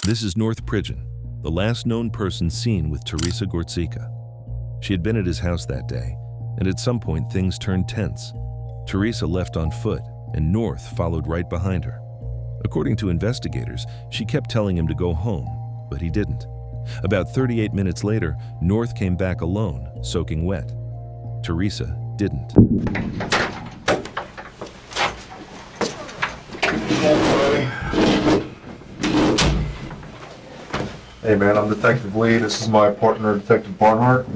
This is North Pridgen, the last known person seen with Teresa Gorczyca. She had been at his house that day, and at some point things turned tense. Teresa left on foot, and North followed right behind her. According to investigators, she kept telling him to go home, but he didn't. About 38 minutes later, North came back alone, soaking wet. Teresa didn't. Hey man, I'm Detective Lee. This is my partner, Detective Barnhart.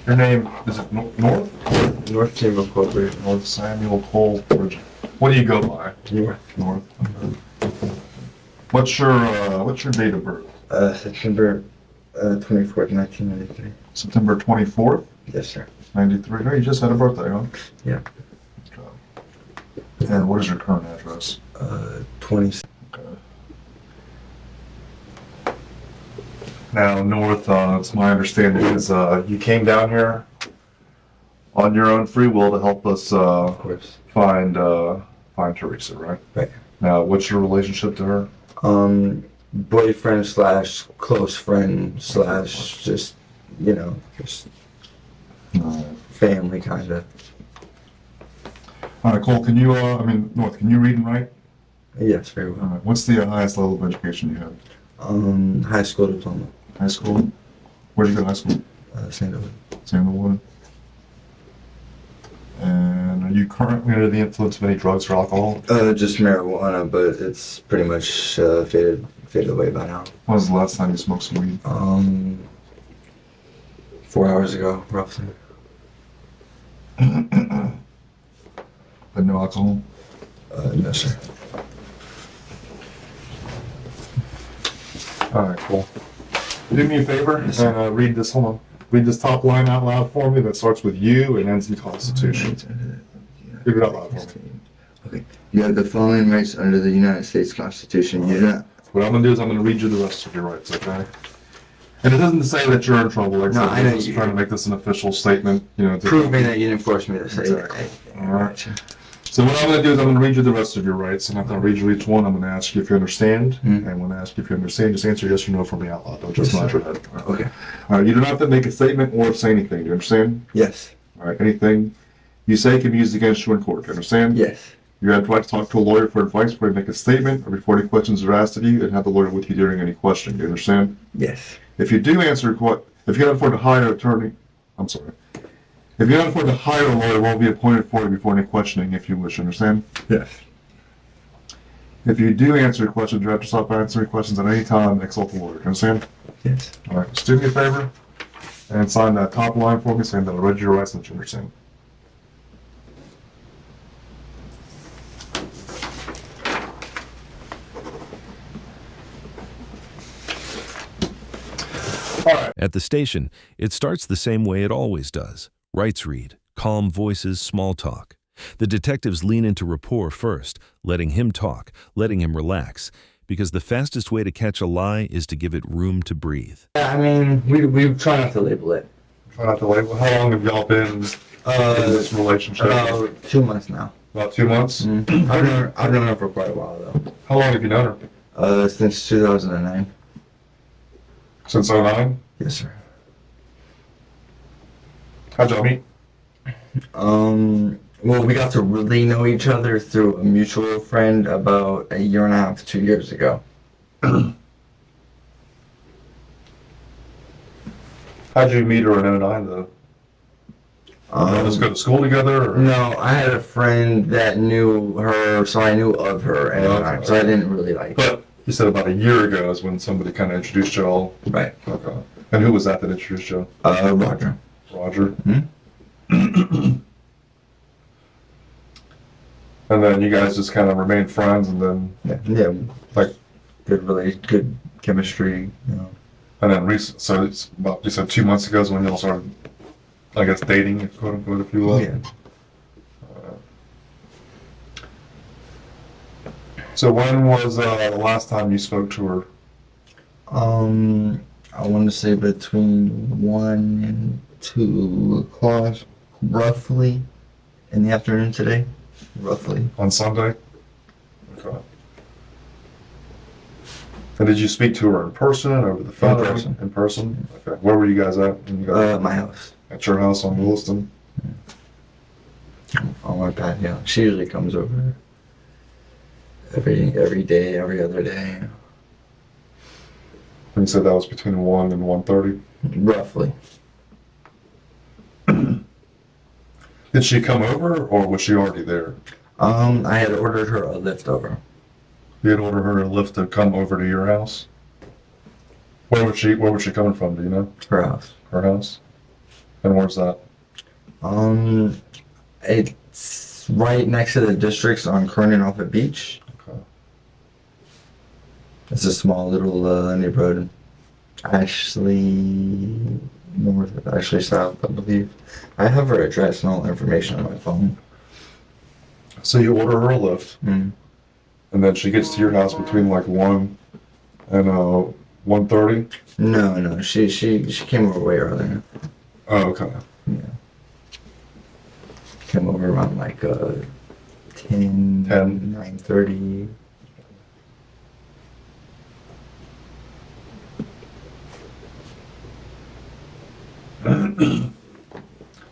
Your name, is it North? North Chamber Corporate. North Samuel Cole Pridgen. What do you go by? North. Okay. What's your date of birth? September 24th, 1993. September 24th? Yes, sir. 93. Oh, you just had a birthday, huh? Yeah. Okay. And what is your current address? 20. Okay. Now, North, it's my understanding is you came down here on your own free will to help us Of course. find Teresa, right? Right. Now, what's your relationship to her? Boyfriend slash close friend slash just, just family kind of. All right, Cole, can you, North, can you read and write? Yes, very All well. right. What's the highest level of education you have? High school diploma. High school? Where'd you go to high school? Sandalwood. Sandalwood. And are you currently under the influence of any drugs or alcohol? Just marijuana, but it's pretty much faded away by now. When was the last time you smoked some weed? 4 hours ago, roughly. But no alcohol? No, sir. All right, cool. Do me a favor and read this. Hold on. Read this top line out loud for me that starts with "you" and ends in Constitution. Read it out loud for me. Okay. You have the following rights under the United States Constitution. You do not. What I'm gonna do is I'm gonna read you the rest of your rights, okay? And it doesn't say that you're in trouble. Like No, I know I'm just you- trying to make this an official statement. To Prove me that you didn't force me to say Exactly. that. All right. So what I'm going to do is I'm going to read you the rest of your rights, and after I read you each one, I'm going to ask you if you understand. And when I ask you if you understand, just answer yes or no for me out loud. Don't just nod your head. Okay. All right. You don't have to make a statement or say anything. Do you understand? Yes. All right. Anything you say can be used against you in court. Do you understand? Yes. You have the right to talk to a lawyer for advice before you make a statement or before any questions are asked of you, and have the lawyer with you during any question. Do you understand? Yes. If you do answer, if you can't afford to hire an attorney, I'm sorry. If you can't afford to hire a lawyer, won't be appointed for you before any questioning, if you wish. Understand? Yes. If you do answer questions, you have to stop answering questions at any time and consult the lawyer. Understand? Yes. All right. Just do me a favor and sign that top line for me, saying that I read your rights and that you understand. All right. At the station, it starts the same way it always does. Rights read, calm voices, small talk. The detectives lean into rapport first, letting him talk, letting him relax, because the fastest way to catch a lie is to give it room to breathe. I mean, we try not to label it. Try not to label. How long have y'all been in this relationship? About 2 months now. About 2 months? I've known her for quite a while though. How long have you known her? Since 2009. Since 2009? Yes, sir. How'd y'all meet? Well, we got to really know each other through a mutual friend about 1.5 years, 2 years ago. How'd you meet her in 2009 though? Did you go to school together? Or? No, I had a friend that knew her, so I knew of her, and so I didn't really like. But you said about 1 year ago is when somebody kind of introduced y'all. Right. Okay. And who was that introduced you? Roger. Roger. And then you guys just kind of remained friends, and then Yeah. like Good chemistry. and then so it's about, you said 2 months ago is when y'all started, I guess, dating, quote unquote, if you will. Yeah. So when was the last time you spoke to her? I want to say between 1 and 2 o'clock, roughly, in the afternoon today, roughly. On Sunday? Okay. And did you speak to her in person, over the phone? In person. In person? Okay. Where were you guys at? When you got My house. at your house on Williston? On my patio. She usually comes over every day, every other day. And you said that was between 1 and 1:30? Roughly. Did she come over, or was she already there? I had ordered her a lift over. You had ordered her a lift to come over to your house? Where was she coming from, do you know? Her house. Her house? And where's that? It's right next to the districts on Kernan off at Beach. Okay. It's a small little neighborhood. North, Ashley South, I believe. I have her address and all the information on my phone. So you order her a lift, Mm. and then she gets to your house between like 1 and 1:30? No, she came over way earlier. Oh, okay. Yeah. Came over around like 10, 9:30.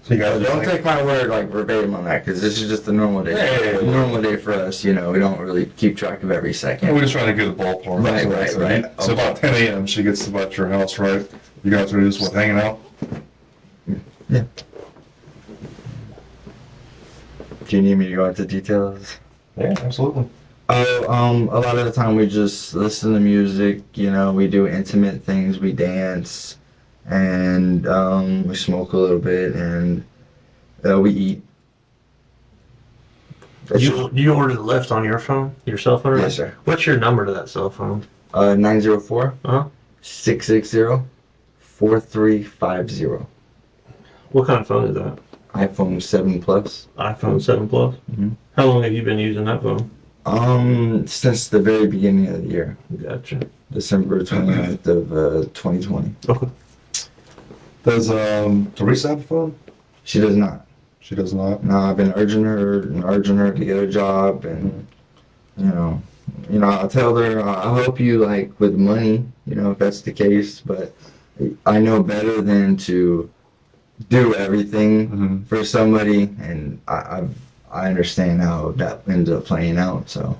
So you guys Don't take my word like verbatim on that, because this is just a normal day. Yeah. Normal day for us, we don't really keep track of every second. We're just trying to get a ballpark. Right, That's what I right, said. right. So about 10 a.m. she gets to about your house, right? You guys are just hanging out? Yeah. Do you need me to go into details? Yeah, absolutely. Oh, a lot of the time we just listen to music, we do intimate things, we dance, and we smoke a little bit, and we eat. You ordered the lift on your phone, your cell phone? Yes, sir. What's your number to that cell phone? 904 Uh-huh. 660 4350. What kind of phone is that? iPhone 7 Plus. iPhone 7 Plus? Mhm. How long have you been using that phone? Since the very beginning of the year, Gotcha. December 29th of 2020. Does Teresa have a phone? She does not. She does not. No, I've been urging her to get a job, and I'll tell her I'll help you with money, if that's the case. But I know better than to do everything for somebody, and I understand how that ends up playing out. So.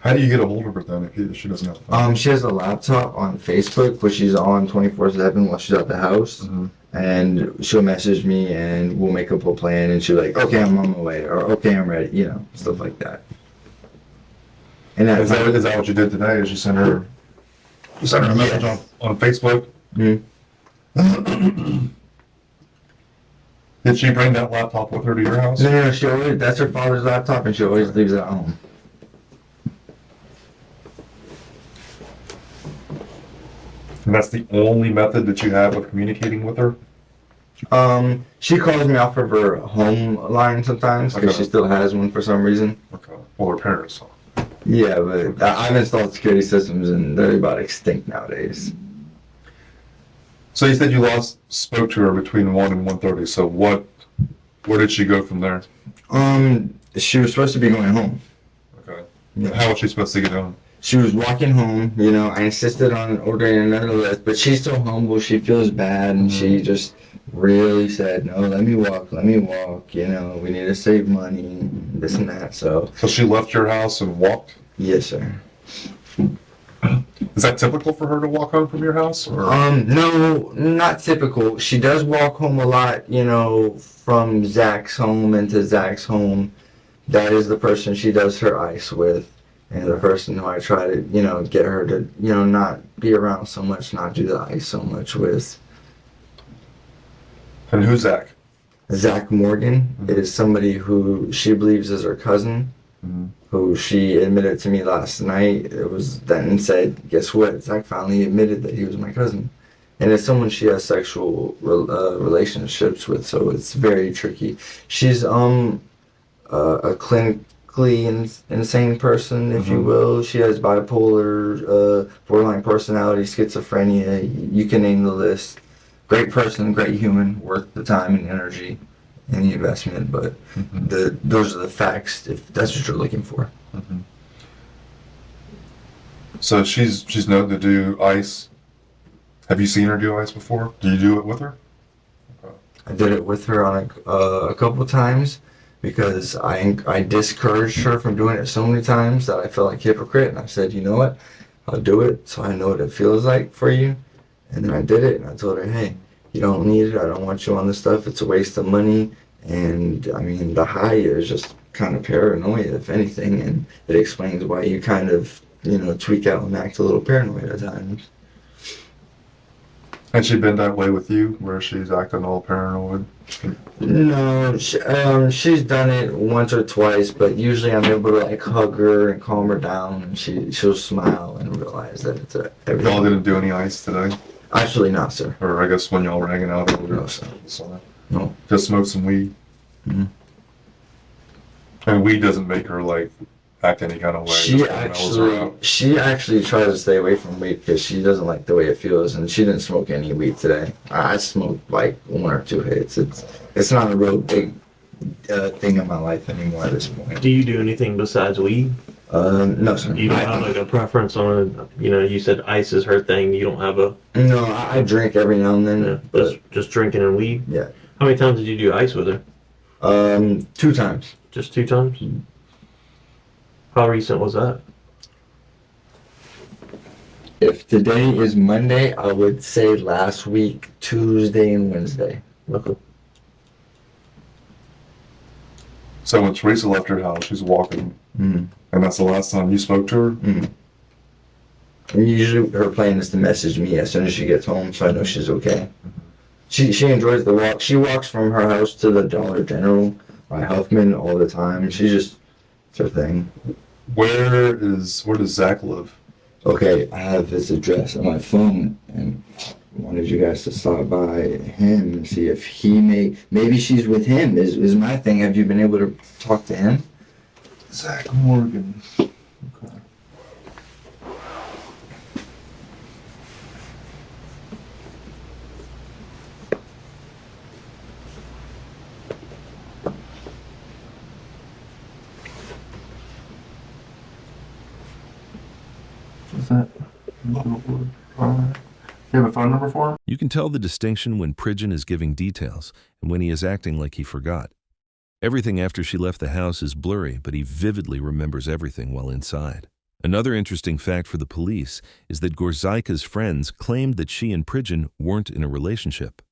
How do you get a hold of her then if she doesn't have a phone? She has a laptop on Facebook, which she's on 24/7 while she's at the house. And she'll message me, and we'll make up a plan, and she'll be like, okay, I'm on my way, or okay, I'm ready, stuff like that. And Is that what you did today? Is you sent her a message on Facebook? Did she bring that laptop with her to your house? No, that's her father's laptop, and she always leaves it at home. And that's the only method that you have of communicating with her? She calls me off of her home line sometimes, because she still has one for some reason. Okay. Well, her parents. Yeah, but I've installed security systems, and they're about extinct nowadays. So you said you spoke to her between 1 and 1:30. So where did she go from there? She was supposed to be going home. Okay. Yeah. How was she supposed to get home? She was walking home, I insisted on ordering another lift, but she's so humble, she feels bad, and she just really said, no, let me walk, we need to save money, this and that, so. So she left your house and walked? Yes, sir. Is that typical for her to walk home from your house? Or? No, not typical. She does walk home a lot, from Zach's home into Zach's home. That is the person she does her ice with. And the person who I try to, get her to, not be around so much, not do the ice so much with. And who's Zach? Zach Morgan is somebody who she believes is her cousin, who she admitted to me last night. It was then said, guess what? Zach finally admitted that he was my cousin. And it's someone she has sexual relationships with, so it's very tricky. She's a clinically insane person, if you will. She has bipolar, borderline personality, schizophrenia. You can name the list. Great person, great human, worth the time and energy and the investment. But those are the facts, if that's what you're looking for. So she's known to do ice. Have you seen her do ice before? Do you do it with her? I did it with her on a couple times because I discouraged her from doing it so many times that I felt like a hypocrite, and I said, you know what, I'll do it so I know what it feels like for you. And then I did it, and I told her, hey, you don't need it. I don't want you on this stuff. It's a waste of money. And I mean, the high is just kind of paranoia, if anything, and it explains why you kind of, tweak out and act a little paranoid at times. Has she been that way with you, where she's acting all paranoid? No, she's done it once or twice, but usually I'm able to hug her and calm her down, and she'll smile and realize that it's everything. Y'all didn't do any ice today? Actually, not, sir. Or I guess when y'all were hanging out earlier. No, sir. So, No. just smoke some weed. Mm-hmm. And weed doesn't make her act any kind of way. She actually tries to stay away from weed because she doesn't like the way it feels, and she didn't smoke any weed today. I smoked 1 or 2 hits. It's not a real big thing in my life anymore at this point. Do you do anything besides weed? No, sir. You don't have a preference on you said ice is her thing. You don't have a... No, I drink every now and then. Yeah, but just drinking and weed? Yeah. How many times did you do ice with her? 2 times. Just 2 times? How recent was that? If today is Monday, I would say last week, Tuesday and Wednesday. Okay. So when Teresa left her house, she's walking, Mm-hmm. and that's the last time you spoke to her? Mm-hmm. And usually her plan is to message me as soon as she gets home, so I know she's okay. She enjoys the walk. She walks from her house to the Dollar General by Huffman all the time. It's her thing. Where does Zach live? Okay, I have his address on my phone, and I wanted you guys to stop by him and see if maybe she's with him is my thing. Have you been able to talk to him? Zach Morgan. Okay. Is that you have a phone number for him? You can tell the distinction when Pridgen is giving details and when he is acting like he forgot. Everything after she left the house is blurry, but he vividly remembers everything while inside. Another interesting fact for the police is that Gorczyca's friends claimed that she and Pridgen weren't in a relationship.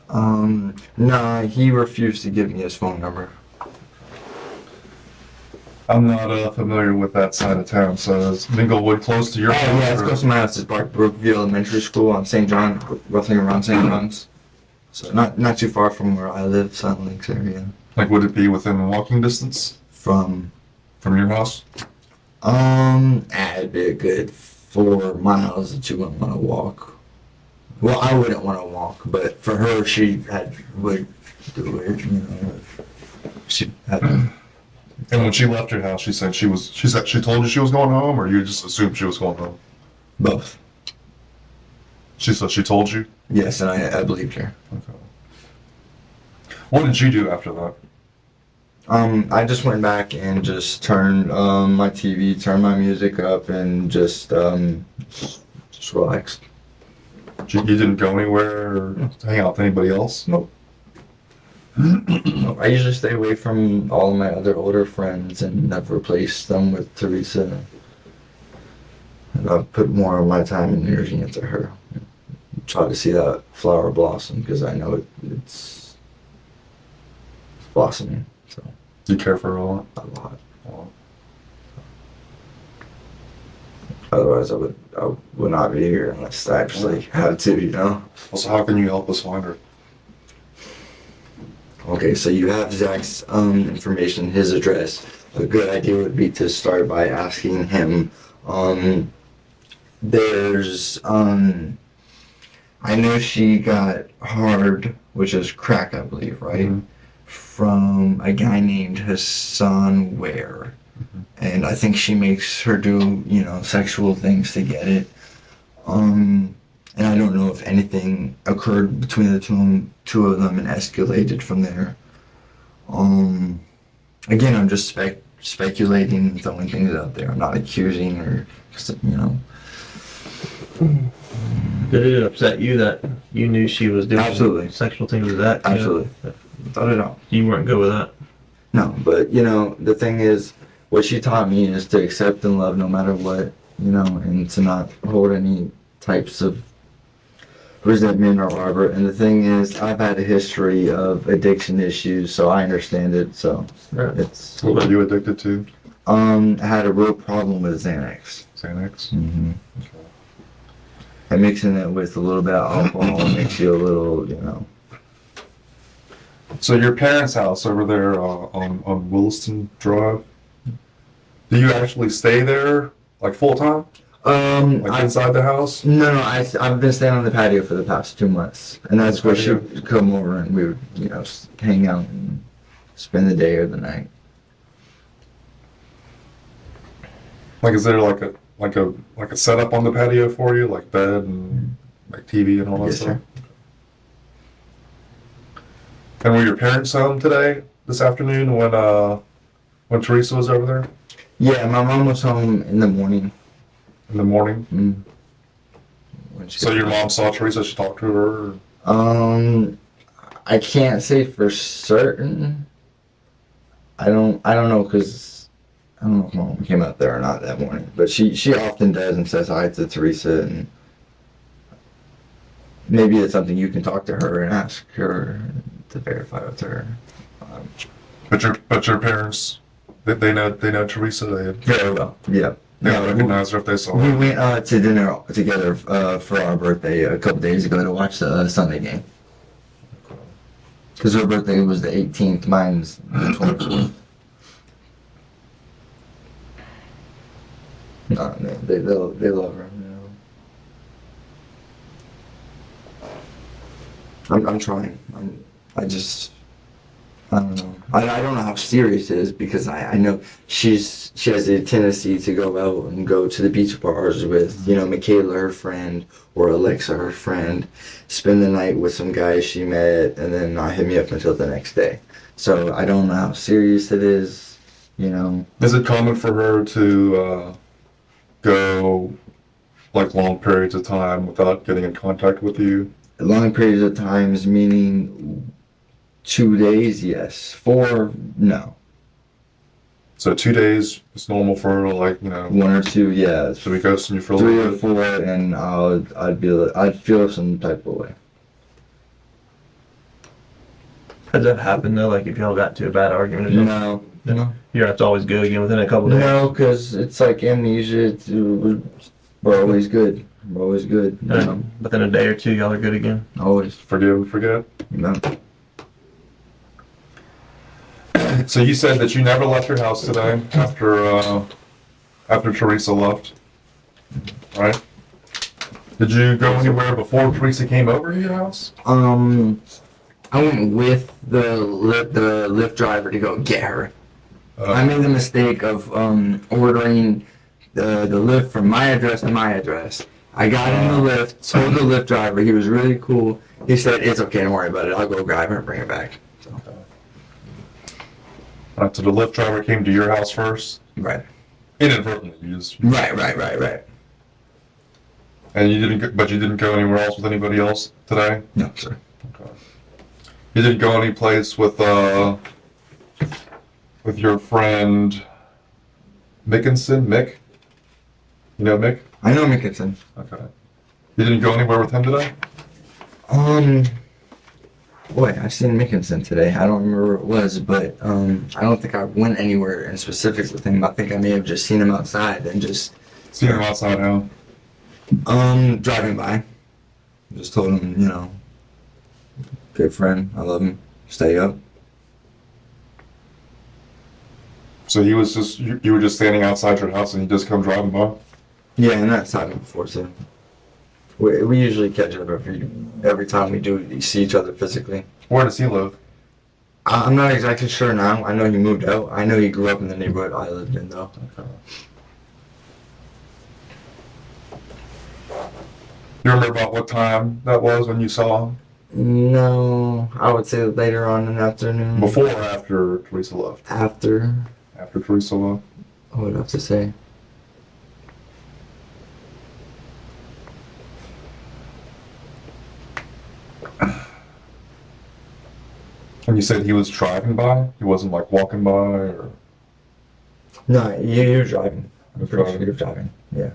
No, he refused to give me his phone number. I'm not familiar with that side of town, so is Minglewood close to your house? Yeah, it's close to my house. It's Brookview Elementary School on St. John, roughly around St. John's. So not too far from where I live, Sutton Lakes area. Would it be within walking distance From your house? it'd be a good 4 miles that you wouldn't want to walk. Well, I wouldn't want to walk, but for her, she would do it. She had. And when she left your house, she said she told you she was going home, or you just assumed she was going home? Both. She said she told you? Yes, and I believed her. Okay. What did you do after that? I just went back and just turned my TV, turned my music up, and just relaxed. You didn't go anywhere or hang out with anybody else? Nope. I usually stay away from all of my other older friends and I've replaced them with Teresa. And I've put more of my time and energy into her. Try to see that flower blossom because I know it's blossoming. So Do you care for her a lot? a lot. Otherwise, I would not be here unless I actually had to, So how can you help us find her? Okay, so you have Zach's information, his address. A good idea would be to start by asking him. There's I know she got hard, which is crack, I believe, right? Mm-hmm. From a guy named Hassan Ware. And I think she makes her do, sexual things to get it. And I don't know if anything occurred between the two of them and escalated from there. Again, I'm just speculating and throwing things out there. I'm not accusing or, you know. Did it upset you that you knew she was doing Absolutely. sexual things with that? Absolutely. Not at all. You weren't good with that? No, but, you know, the thing is, what she taught me is to accept and love no matter what, you know, and to not hold any types of resentment or arbor. And the thing is, I've had a history of addiction issues, so I understand it. So Right. it's What were you addicted to? I had a real problem with Xanax. Xanax? Mm-hmm. And mixing it with a little bit of alcohol makes you a little, you know. So your parents' house over there on Williston Drive, do you actually stay there like full time? Like inside the house? No, I've been staying on the patio for the past 2 months, and that's where she would come over and we would, you know, hang out and spend the day or the night. Like, is there like a setup on the patio for you, like bed and like TV and all that Yes, stuff? sir. And were your parents home today, this afternoon, when Teresa was over there Yeah, my mom was home in the morning. in the morning? When she So your mom saw Teresa, she talked to her? Or? I can't say for certain. I don't know because I don't know if mom came out there or not that morning. But she often does and says hi to Teresa, and maybe it's something you can talk to her and ask her to verify with her. But your parents, they know Teresa. Very well. Yeah. They don't recognize her if they saw her. We went to dinner together for our birthday a couple days ago to watch the Sunday game. Because her birthday was the 18th, mine's the 24th. No, they love her. You know. I'm trying. I don't know. I don't know how serious it is because I know she has a tendency to go out and go to the beach bars with, you know, Michaela, her friend, or Alexa, her friend, spend the night with some guys she met, and then not hit me up until the next day. So I don't know how serious it is, you know. Is it common for her to go like long periods of time without getting in contact with you? Long periods of times, meaning 2 days, yes. 4, no. So 2 days is normal for her, like, you know. 1 or 2, yeah. So we ghosting you for a 3 little or bit. 4, and I'd feel some type of way. Has that happened though? Like if y'all got into a bad argument or something? No. You have to always go again within a couple days? No, because it's like amnesia. We're always good. We're always good. You know? Within a day or two, y'all are good again? Always. Forgive and forget. You know? So you said that you never left your house today after Teresa left, right? Did you go anywhere before Teresa came over to your house? I went with the Lyft driver to go get her. I made the mistake of ordering the Lyft from my address to my address. I got in the Lyft, told the Lyft driver, he was really cool. He said, "It's okay, don't worry about it. I'll go grab her and bring her back." So. So the Lyft driver came to your house first? Right. Inadvertently, you just... Right. And you didn't go anywhere else with anybody else today? No, sir. Okay. You didn't go any place with your friend Mickinson? Mick? You know Mick? I know Mickinson. Okay. You didn't go anywhere with him today? Boy, I seen Mickinson today. I don't remember where it was, but I don't think I went anywhere in specific with him. I think I may have just seen him outside and just See him outside now? driving by. Just told him, you know, good friend, I love him. Stay up. So he was just, you were just standing outside your house and he just come driving by? Yeah, and that's happened before too. We usually catch up every time we do see each other physically. Where does he live? I'm not exactly sure now. I know he moved out. I know he grew up in the neighborhood I lived in though. Okay. You remember about what time that was when you saw him? No, I would say later on in the afternoon. Before or after Teresa left? After. after Teresa left? I would have to say. And you said he was driving by? He wasn't like walking by or? No, you're driving. I'm pretty Driving. sure you're driving. Yeah.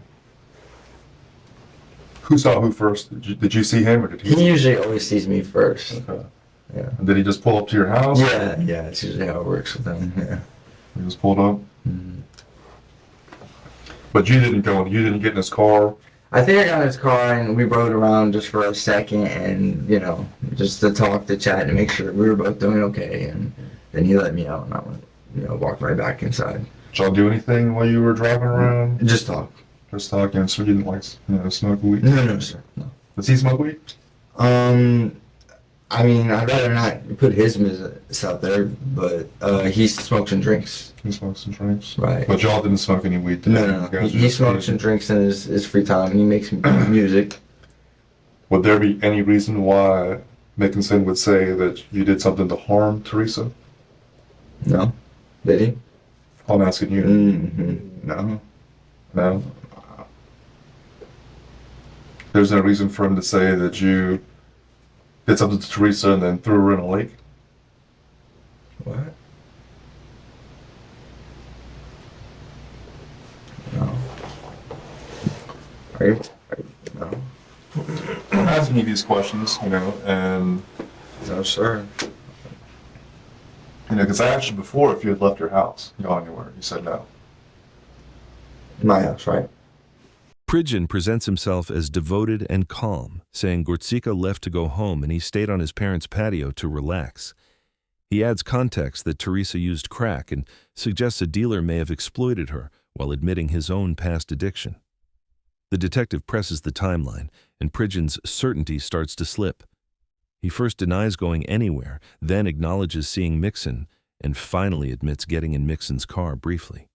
Who saw who first? Did you see him or did he? He usually always sees me first. Okay. Yeah. And did he just pull up to your house? Yeah, yeah. It's usually how it works with him. Yeah. He just pulled up? Mhm. But you didn't get in his car? I think I got in his car and we rode around just for a second and, just to talk, to chat, and make sure we were both doing okay. And then he let me out and I went, walked right back inside. Did y'all do anything while you were driving around? Just talk. Just talking, so you didn't smoke weed? No, sir. No. Does he smoke weed? I mean, I'd rather not put his business out there, but he smokes and drinks. He smokes and drinks? Right. But y'all didn't smoke any weed today? No. You guys He just smokes and drinks in his free time, and he makes music. Would there be any reason why Mickinson would say that you did something to harm Teresa? No. Did he? I'm asking you. Mm-hmm. No. No? There's no reason for him to say that you did something to Teresa and then threw her in a lake? What? No. No. I'm asking you these questions, and, No, sir. because I asked you before if you had left your house, gone anywhere. You said no. My house, right? Pridgen presents himself as devoted and calm, saying Gorczyca left to go home and he stayed on his parents' patio to relax. He adds context that Teresa used crack and suggests a dealer may have exploited her while admitting his own past addiction. The detective presses the timeline, and Pridgen's certainty starts to slip. He first denies going anywhere, then acknowledges seeing Mixon, and finally admits getting in Mixon's car briefly.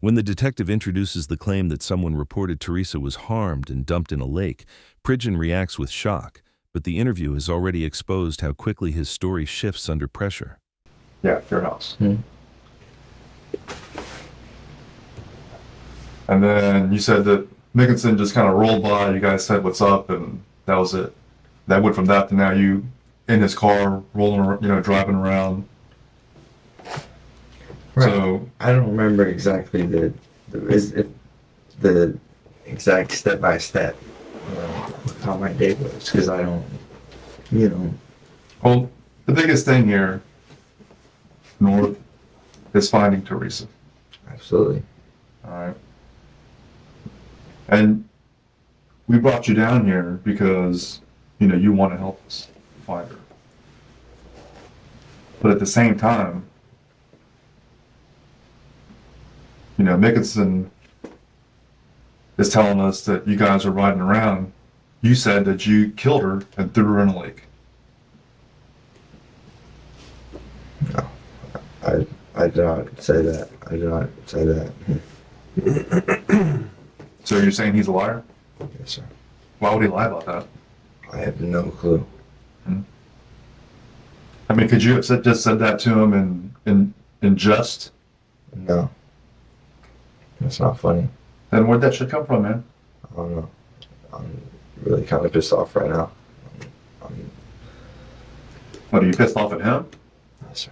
When the detective introduces the claim that someone reported Teresa was harmed and dumped in a lake, Pridgen reacts with shock, but the interview has already exposed how quickly his story shifts under pressure. Yeah, your house. Hmm. And then you said that Mickinson just kind of rolled by, you guys said what's up, and that was it. That went from that to now you in his car, rolling around, driving around. Right. So I don't remember exactly the exact step by step how my day was, because I don't, well, the biggest thing here, North, is finding Teresa. Absolutely. All right. And we brought you down here because, you want to help us find her. But at the same time, Mickinson is telling us that you guys are riding around. You said that you killed her and threw her in a lake. No, I did not say that. I did not say that. So you're saying he's a liar? Yes, sir. Why would he lie about that? I have no clue. I mean, could you have just said that to him in jest? No. That's not funny. Then where'd that shit come from, man? I don't know. I'm really kind of pissed off right now. What, are you pissed off at him? Yes, sir.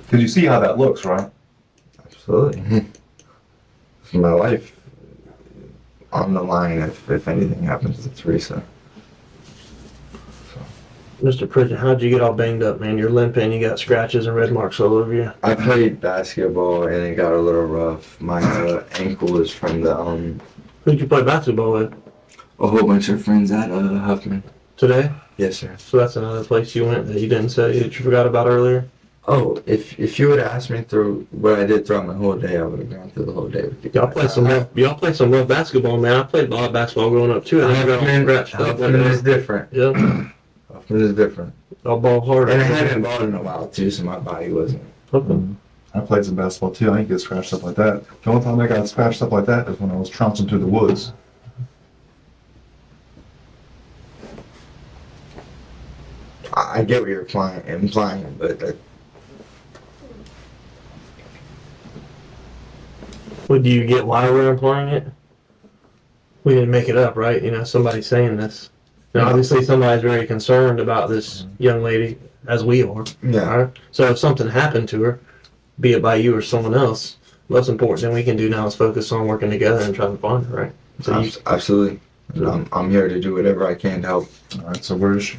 Because you see how that looks, right? Absolutely. My life on the line if anything happens to Teresa. Mr. Pridgen, how'd you get all banged up, man? You're limping, you got scratches and red marks all over you. I played basketball and it got a little rough. My ankle is from the Who'd you play basketball with? a whole bunch of friends at Huffman. Today? Yes, sir. So that's another place you went that you didn't say, that you forgot about earlier? Oh, if you would have asked me through what I did throughout my whole day, I would have gone through the whole day with you. Y'all play some rough basketball, man. I played a lot of basketball growing up too. I never got all scratched up. Huffman is different. Yeah. Huffman is different. I'll ball hard. And I haven't balled in a while too, so my body wasn't. Okay. I played some basketball too. I didn't get scratched up like that. The only time I got scratched up like that is when I was trouncing through the woods. I get what you're implying, but Well, do you get why we're implying it? We didn't make it up, right? You know, somebody's saying this. Now, obviously, somebody's very concerned about this young lady, as we are. yeah. Right? So if something happened to her, be it by you or someone else, most important thing we can do now is focus on working together and trying to find her, right? So you, Absolutely. I'm here to do whatever I can to help. All right. So where is she?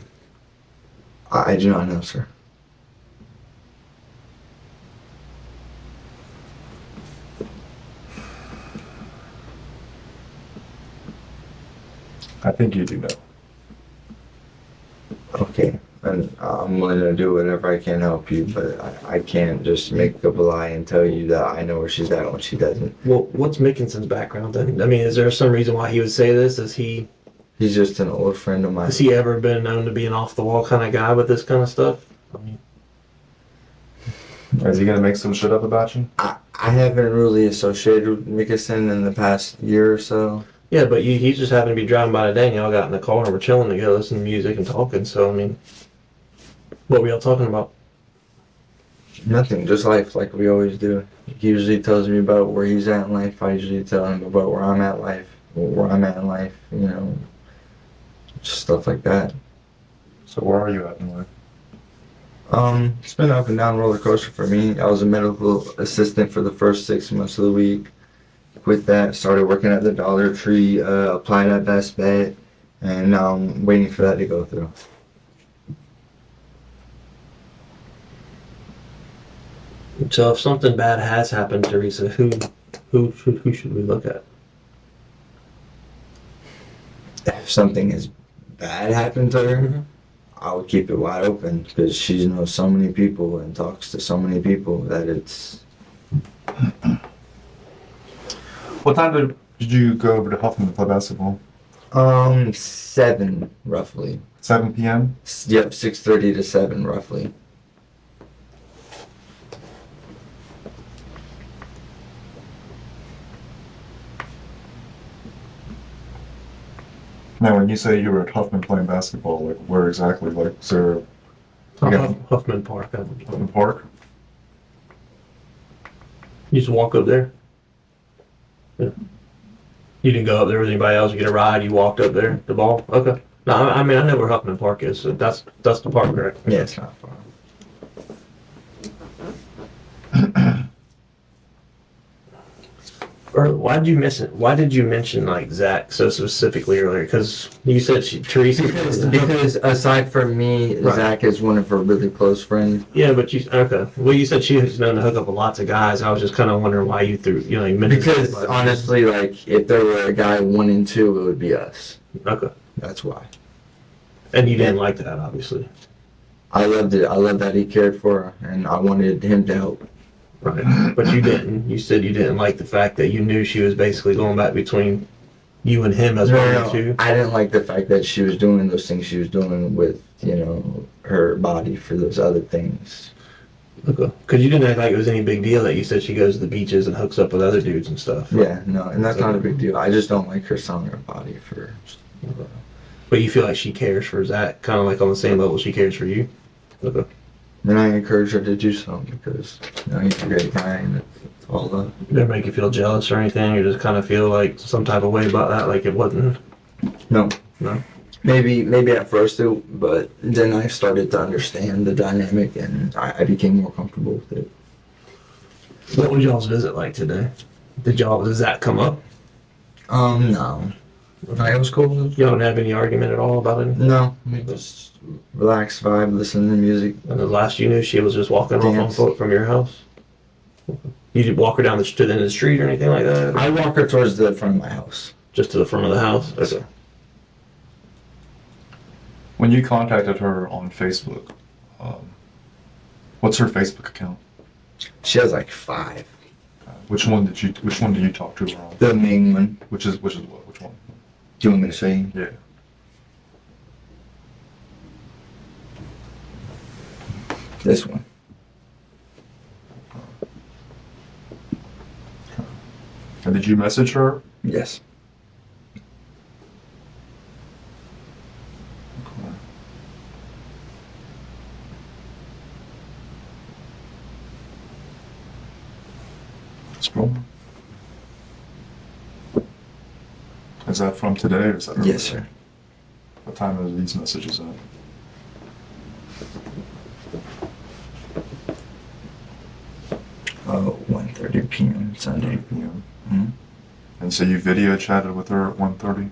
I do not know, sir. I think you do know. Okay. And I'm willing to do whatever I can to help you, but I can't just make up a lie and tell you that I know where she's at when she doesn't. well, what's Mickinson's background then? I mean, is there some reason why he would say this? He's just an old friend of mine. Has he ever been known to be an off-the-wall kind of guy with this kind of stuff? I mean, Is he gonna make some shit up about you? I haven't really associated with Mickinson in the past year or so. yeah, but he just happened to be driving by today and y'all got in the car and we're chilling together, listening to music and talking. So, I mean, what were y'all talking about? Nothing, just life, like we always do. He usually tells me about where he's at in life. I usually tell him about where I'm at in life, you know, just stuff like that. So where are you at in life? It's been an up and down roller coaster for me. I was a medical assistant for the first 6 months of the week. Quit that, started working at the Dollar Tree, applied at Best Bet, and now I'm waiting for that to go through. So if something bad has happened, Teresa, who should we look at? If something is bad happened to her, Mhm. I would keep it wide open because she knows so many people and talks to so many people that it's. What time did you go over to Huffman to play basketball? 7 roughly. 7 p.m. Yep, 6:30 to 7 roughly. Now, when you say you were at Huffman playing basketball, like where exactly? Like, is there Okay. Huffman Park. Huffman Park? You just walk up there. Yeah. You didn't go up there with anybody else. You get a ride. You walked up there. The ball. Okay. No, I mean I know where Huffman Park is. So that's the park, correct? Yeah, it's not far. Or why did you miss it? Why did you mention like Zach so specifically earlier? Because you said Teresa. Because aside from me, Right. Zach is one of her really close friends. Yeah, but okay. Well, you said she was known to hook up with lots of guys. I was just kind of wondering why you threw you mentioned Because Zach. honestly, like if there were a guy 1 and 2, it would be us. Okay. That's why. And you didn't like that, obviously. I loved it. I loved that he cared for her, and I wanted him to help. Right. But you didn't. You said you didn't like the fact that you knew she was basically going back between you and him as one or two. I didn't like the fact that she was doing those things she was doing with, her body for those other things. Okay. Because you didn't act like it was any big deal that you said she goes to the beaches and hooks up with other dudes and stuff. Yeah, no, and that's not a big deal. I just don't like her selling her body for. But you feel like she cares for Zach, kind of like on the same level she cares for you. Okay. And I encourage her to do so because he's a great guy and it's all love. Did it make you feel jealous or anything, or just kind of feel like some type of way about that, like it wasn't? No. No? Maybe at first it, but then I started to understand the dynamic and I became more comfortable with it. What was y'all's visit like today? Does that come up? No. It was cool. You don't have any argument at all about it? No, we just relax, vibe, listen to music. And the last you knew, she was just walking off on Dance. foot from your house? You didn't walk her down to the end of the street or anything like that? I walk her towards the front of my house. Just to the front of the house? Okay. When you contacted her on Facebook, what's her Facebook account? She has like 5. Which one did you talk to her on? The main one. Which is what? Which one? Do you want me to show you? Yeah. This one. And did you message her? Yes. Scroll. Is that from today or is that earlier? Yes, sir. What time are these messages at? Oh, 1:30 p.m. Sunday. 8 p.m. Mm-hmm. And so you video chatted with her at 1:30?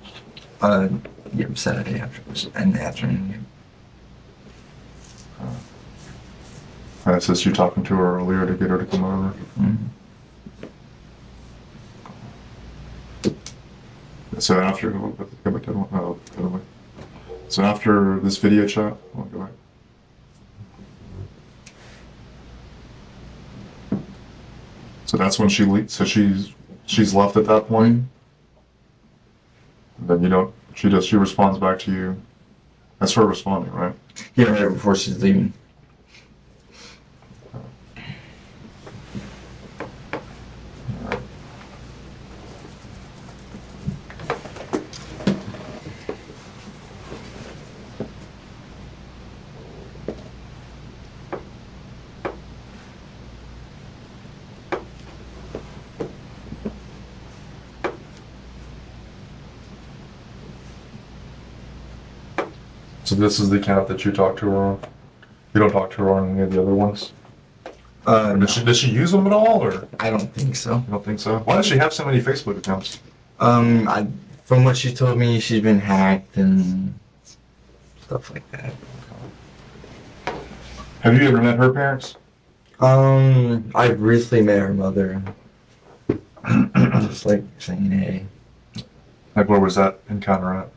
Yeah, Saturday after, in the afternoon. And it says you're talking to her earlier to get her to come over. Mm-hmm. So after, go back to the other way. So after this video chat, I'll go back. So that's when she leaves. So she's left at that point. Then you don't. She responds back to you. That's her responding, right? Yeah, right before she's leaving. So this is the account that you talk to her on. You don't talk to her on any of the other ones. No, Does she use them at all, or I don't think so. you don't think so? Why does she have so many Facebook accounts? From what she told me, she's been hacked and stuff like that. Have you ever met her parents? I briefly met her mother. Just like saying hey, Like, where was that encounter at?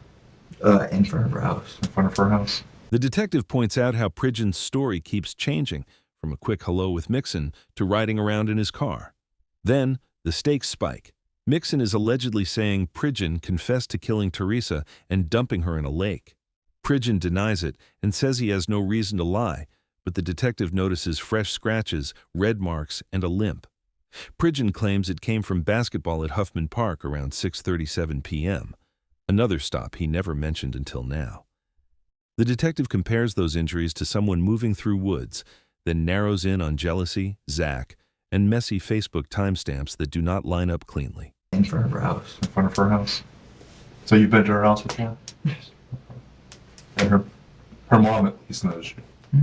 in front of her house. In front of her house? The detective points out how Pridgen's story keeps changing, from a quick hello with Mixon to riding around in his car. Then, the stakes spike. Mixon is allegedly saying Pridgen confessed to killing Teresa and dumping her in a lake. Pridgen denies it and says he has no reason to lie, but the detective notices fresh scratches, red marks, and a limp. Pridgen claims it came from basketball at Huffman Park around 6:37 p.m., another stop he never mentioned until now. The detective compares those injuries to someone moving through woods, then narrows in on jealousy, Zach, and messy Facebook timestamps that do not line up cleanly. In front of her house. In front of her house? So you've been to her house before? Yes. And her mom at least knows you.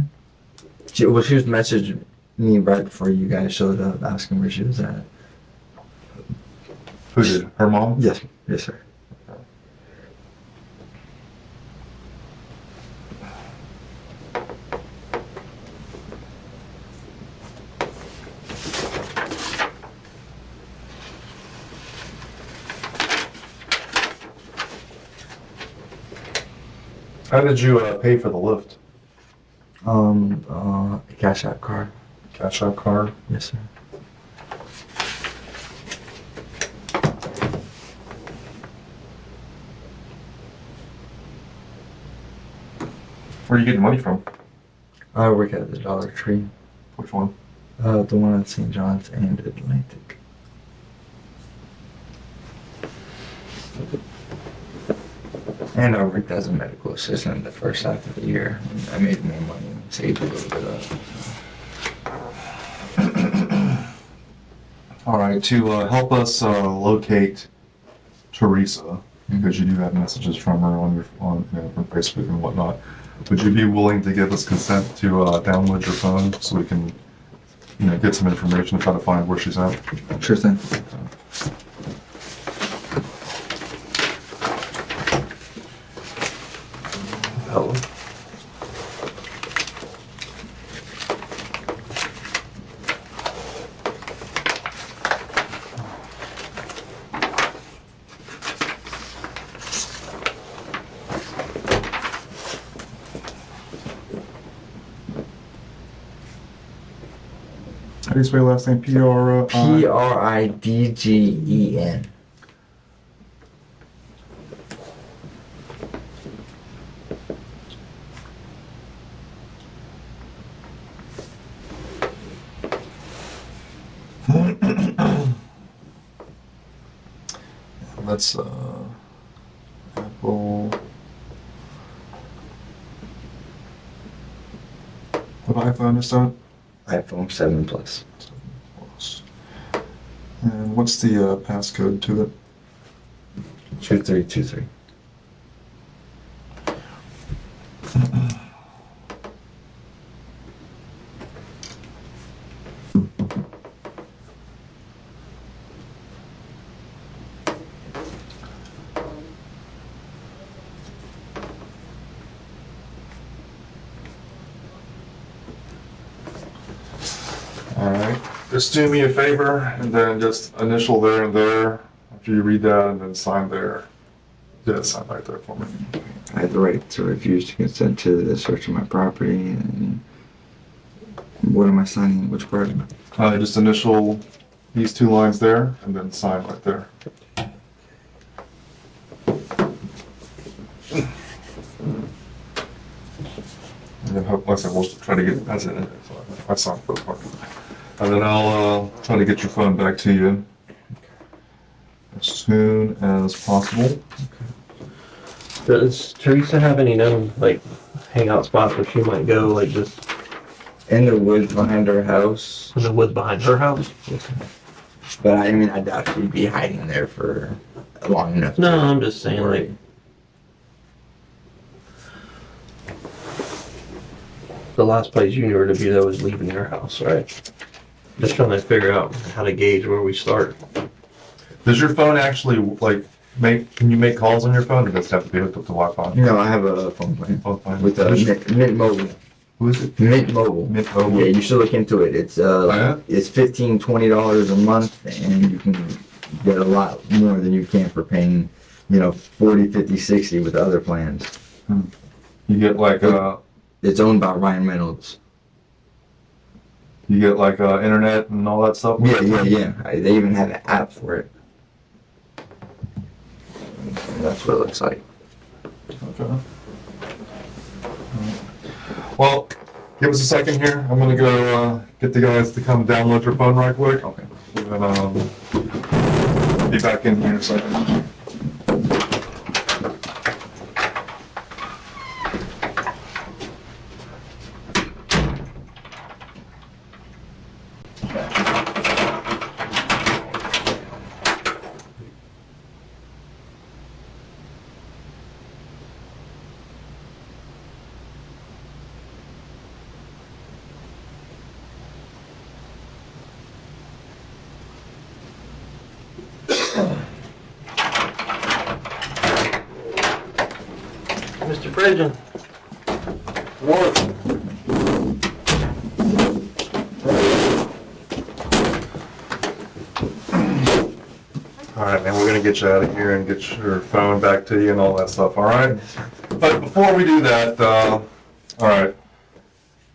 She was messaging me right before you guys showed up, asking where she was at. Who did? Her mom? Yes, sir. How did you pay for the lift? A cash app card. Cash app card? Yes, sir. Where are you getting money from? I work at the Dollar Tree. Which one? The one at St. John's and Atlantic. And I worked as a medical assistant the first half of the year. I made more money and saved a little bit of it. All right, to help us locate Teresa, because you do have messages from her from Facebook and whatnot, would you be willing to give us consent to download your phone so we can, get some information to try to find where she's at? Sure thing. Oh. How do you spell your last name? Pridgen. Let's Apple. What iPhone is that? iPhone 7 Plus. And what's the passcode to it? 2323. Alright, just do me a favor and then just initial there and there after you read that and then sign there. Yeah, sign right there for me. I have the right to refuse to consent to the search of my property. And what am I signing? Which part? Just initial these two lines there and then sign right there. And then like I said, we'll try to get that's it. I signed for the part. And then I'll try to get your phone back to you as soon as possible. Does Teresa have any known, like, hangout spots where she might go, like, just In the woods behind our house. in the woods behind her house? But I mean, I doubt she'd be hiding there for long enough. No, to I'm just saying, worry. like, the last place you knew her to be, though, was leaving your house, right? Just trying to figure out how to gauge where we start. Does your phone actually like can you make calls on your phone or does it have to be hooked up to Wi-Fi? No, I have a phone plan Oh, fine. with Mint Mobile. Who is it? Mint Mobile. Mint Mobile. Yeah, you should look into it. It's yeah? it's $15-20 a month, and you can get a lot more than you can for paying, 40, 50, 60 with other plans. You get like It's owned by Ryan Reynolds. you get like internet and all that stuff. Yeah. They even have an app for it. And that's what it looks like. Okay. Well, give us a second here. I'm gonna go get the guys to come download your phone right quick. Okay. And be back in here in a second. Mr. Pridgen. Alright, man, we're gonna get you out of here and get your phone back to you and all that stuff, alright? But before we do that, alright,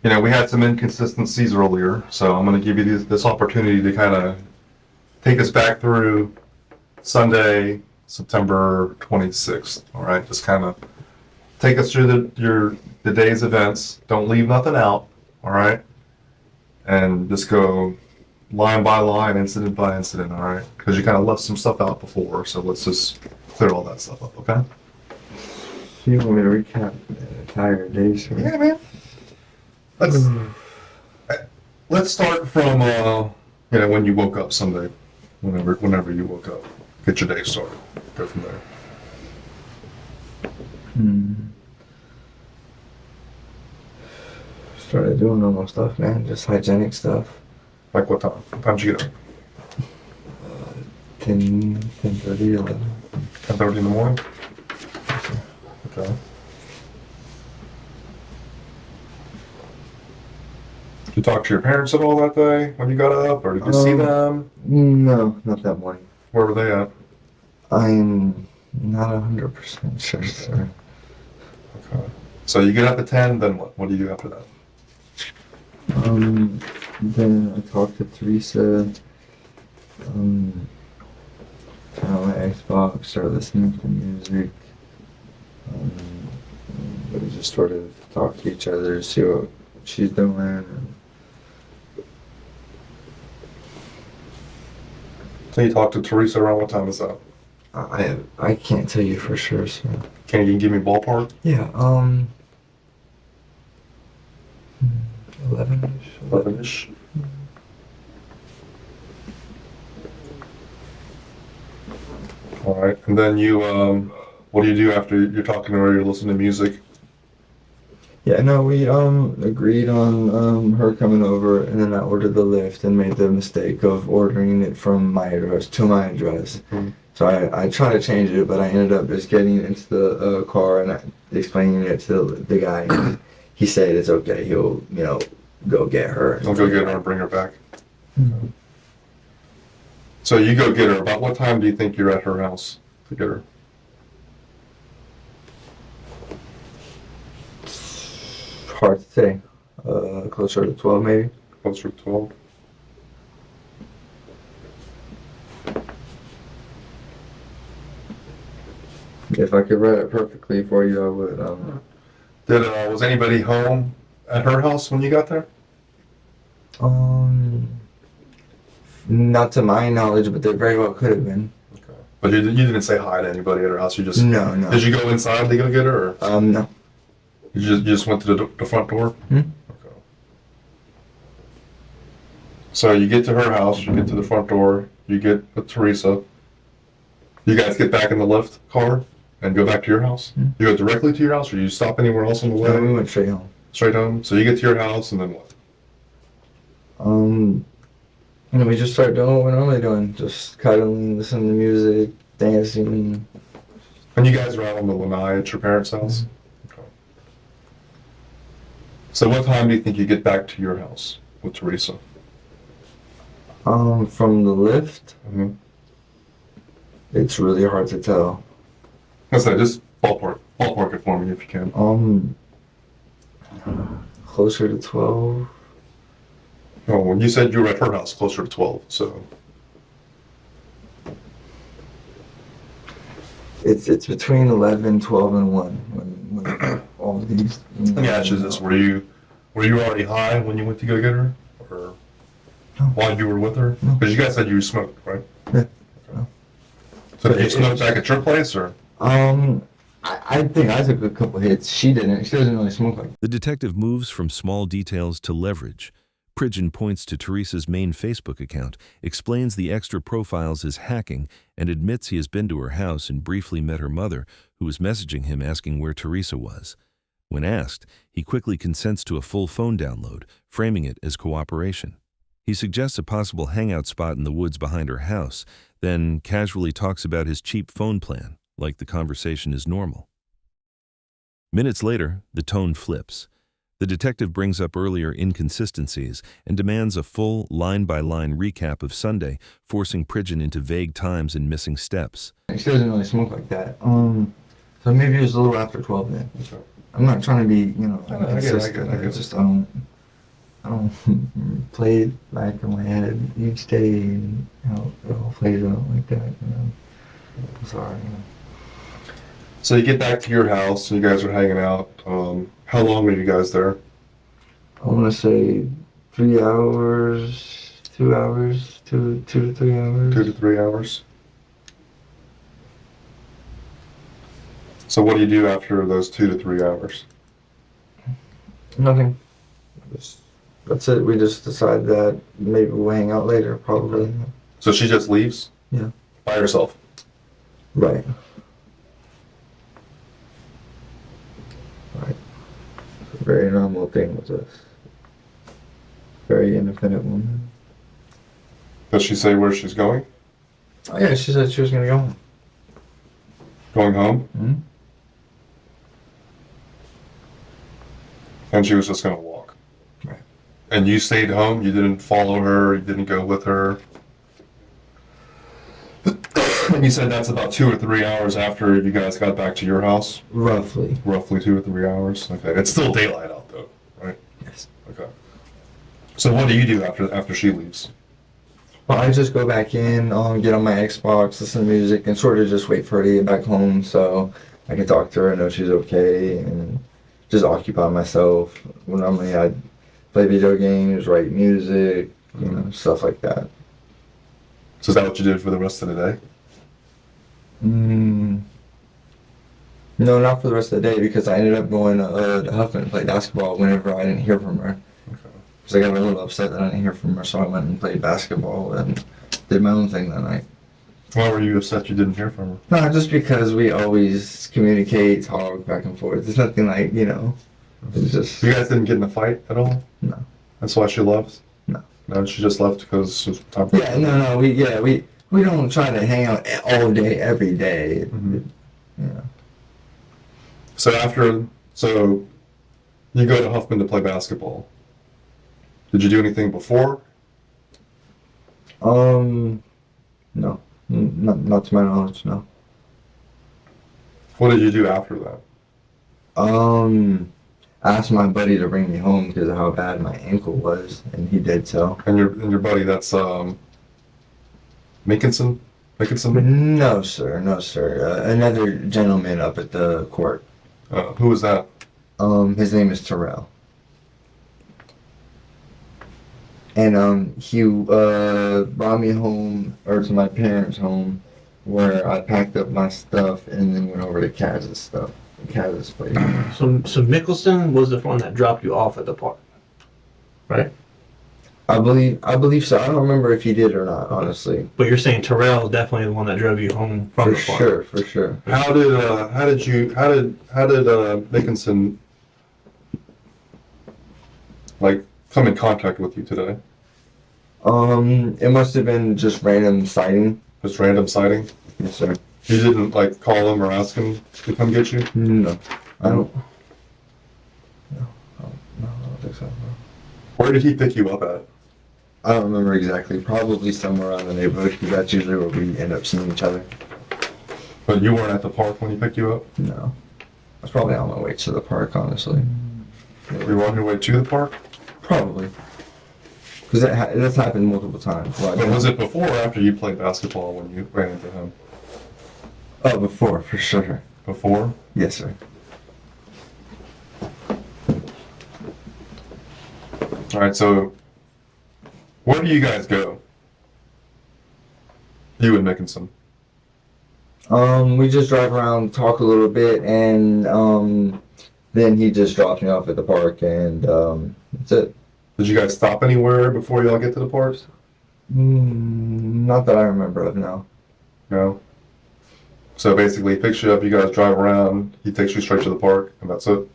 we had some inconsistencies earlier, so I'm gonna give you this opportunity to kind of take us back through Sunday, September 26th, alright? Just kind of take us through the day's events. Don't leave nothing out, alright? And just go line by line, incident by incident, alright? Because you kind of left some stuff out before, so let's just clear all that stuff up, okay? You want me to recap the entire day, sir? Yeah, man. Let's start from when you woke up Sunday, whenever you woke up. Get your day started. Go from there. Started doing normal stuff, man. Just hygienic stuff. Like what time? What time did you get up? 10:30, 11. 10:30 in the morning? Okay. Did you talk to your parents at all that day when you got up, or did you see them? No, not that morning. Where were they at? I'm not 100% sure, sir. Okay. So you get up at 10, then what? What do you do after that? Then I talked to Teresa, turn on my Xbox, start listening to music. We just sort of talk to each other, see what she's doing. So you talked to Teresa around what time is that? I can't tell you for sure, sir. Can you give me a ballpark? Yeah, 11-ish. 11-ish. All right. And then you, what do you do after you're talking to her? You're listening to music. Yeah, no, we agreed on her coming over, and then I ordered the lift and made the mistake of ordering it from my address to my address. Mhm. So I tried to change it, but I ended up just getting into the car and explaining it to the guy. And he said it's okay. He'll, go get her. I'll go get her and bring her back. So you go get her. About what time do you think you're at her house to get her? Hard to say. Closer to 12 maybe. Closer to 12? If I could write it perfectly for you, I would. Was anybody home at her house when you got there? Not to my knowledge, but there very well could have been. Okay. But you didn't say hi to anybody at her house. You just No. Did you go inside to go get her, or No. you just went to the front door? Hmm? Okay. So you get to her house. You get to the front door. You get with Teresa. You guys get back in the lift car and go back to your house. Hmm? You go directly to your house, or you stop anywhere else on the way? No, we went straight home. Straight home. So you get to your house, and then what? And we just started doing what we're normally doing, just cuddling, listening to music, dancing. And you guys are out on the lanai at your parents' house? Okay. So what time do you think you get back to your house with Teresa? From the lift, Mm-hmm. it's really hard to tell. I said, just ballpark it for me if you can. Closer to 12. Oh, when you said you were at her house, closer to 12, so. It's between 11, 12, and 1 when all of these. Let me ask you this, were you already high when you went to go get her? Or No. while you were with her? No. Because you guys said you smoked, right? Yeah. Okay. So did you smoke back at your place, or? I think I took a couple hits. She didn't. She doesn't really smoke like. The detective moves from small details to leverage. Pridgen points to Teresa's main Facebook account, explains the extra profiles as hacking, and admits he has been to her house and briefly met her mother, who was messaging him asking where Teresa was. When asked, he quickly consents to a full phone download, framing it as cooperation. He suggests a possible hangout spot in the woods behind her house, then casually talks about his cheap phone plan, like the conversation is normal. Minutes later, the tone flips. The detective brings up earlier inconsistencies and demands a full line-by-line recap of Sunday, forcing Pridgen into vague times and missing steps. She doesn't really smoke like that. So maybe it was a little after 12 then. Okay. I'm not trying to be, I get it. It's just I don't play it back in my head each day, and it all plays out like that. I'm sorry. So you get back to your house, and you guys are hanging out. How long were you guys there? I want to say 3 hours, 2 hours, 2 to 3 hours. 2 to 3 hours. So what do you do after those 2 to 3 hours? Nothing. That's it. We just decide that maybe we'll hang out later, probably. So she just leaves? Yeah. By herself? Right. Right. It's a very normal thing with us. Very independent woman. Does she say where she's going? Oh yeah, she said she was gonna go home. Going home? Hmm? And she was just going to walk? Right. And you stayed home? You didn't follow her? You didn't go with her? And you said that's about 2 or 3 hours after you guys got back to your house? Roughly. Roughly 2 or 3 hours? Okay. It's still daylight out though, right? Yes. Okay. So what do you do after she leaves? Well, I just go back in, get on my Xbox, listen to music, and sort of just wait for her to get back home so I can talk to her, know she's okay, and just occupy myself. Normally I'd play video games, write music, stuff like that. So is that what you did for the rest of the day? No, not for the rest of the day because I ended up going to Huffman to play basketball whenever I didn't hear from her. Okay. Because I got a little upset that I didn't hear from her, so I went and played basketball and did my own thing that night. Why were you upset you didn't hear from her? No, just because we always communicate, talk back and forth. It's nothing like, it's just, You guys didn't get in a fight at all? No. That's why she left? No. No, she just left because it was time for yeah, no, we don't try to hang out all day, every day. Mhm. Yeah. So you go to Huffman to play basketball. Did you do anything before? No. Not to my knowledge, no. What did you do after that? I asked my buddy to bring me home because of how bad my ankle was, and he did so. And your buddy, that's Mickinson? No, sir. Another gentleman up at the court. Who was that? His name is Terrell. And he brought me home, or to my parents' home, where I packed up my stuff and then went over to Kaz's place. So Mickelson was the one that dropped you off at the park, right? I believe so. I don't remember if he did or not, honestly. But you're saying Terrell is definitely the one that drove you home from the park. For sure. How did Mickinson come in contact with you today? It must have been just random sighting. Just random sighting? Yes, sir. You didn't call him or ask him to come get you? No, I don't. No, I don't think so. No. Where did he pick you up at? I don't remember exactly. Probably somewhere around the neighborhood, because that's usually where we end up seeing each other. But you weren't at the park when he picked you up? No. I was probably on my way to the park, honestly. You were on your way to the park? Probably. Because that's happened multiple times. But was it before or after you played basketball when you ran into him? Oh, before, for sure. Before? Yes, sir. Alright, so where do you guys go? You and Mickinson. We just drive around, talk a little bit, and then he just drops me off at the park, and that's it. Did you guys stop anywhere before y'all get to the parks? Not that I remember of, no. No? So basically he picks you up, you guys drive around, he takes you straight to the park, and that's it?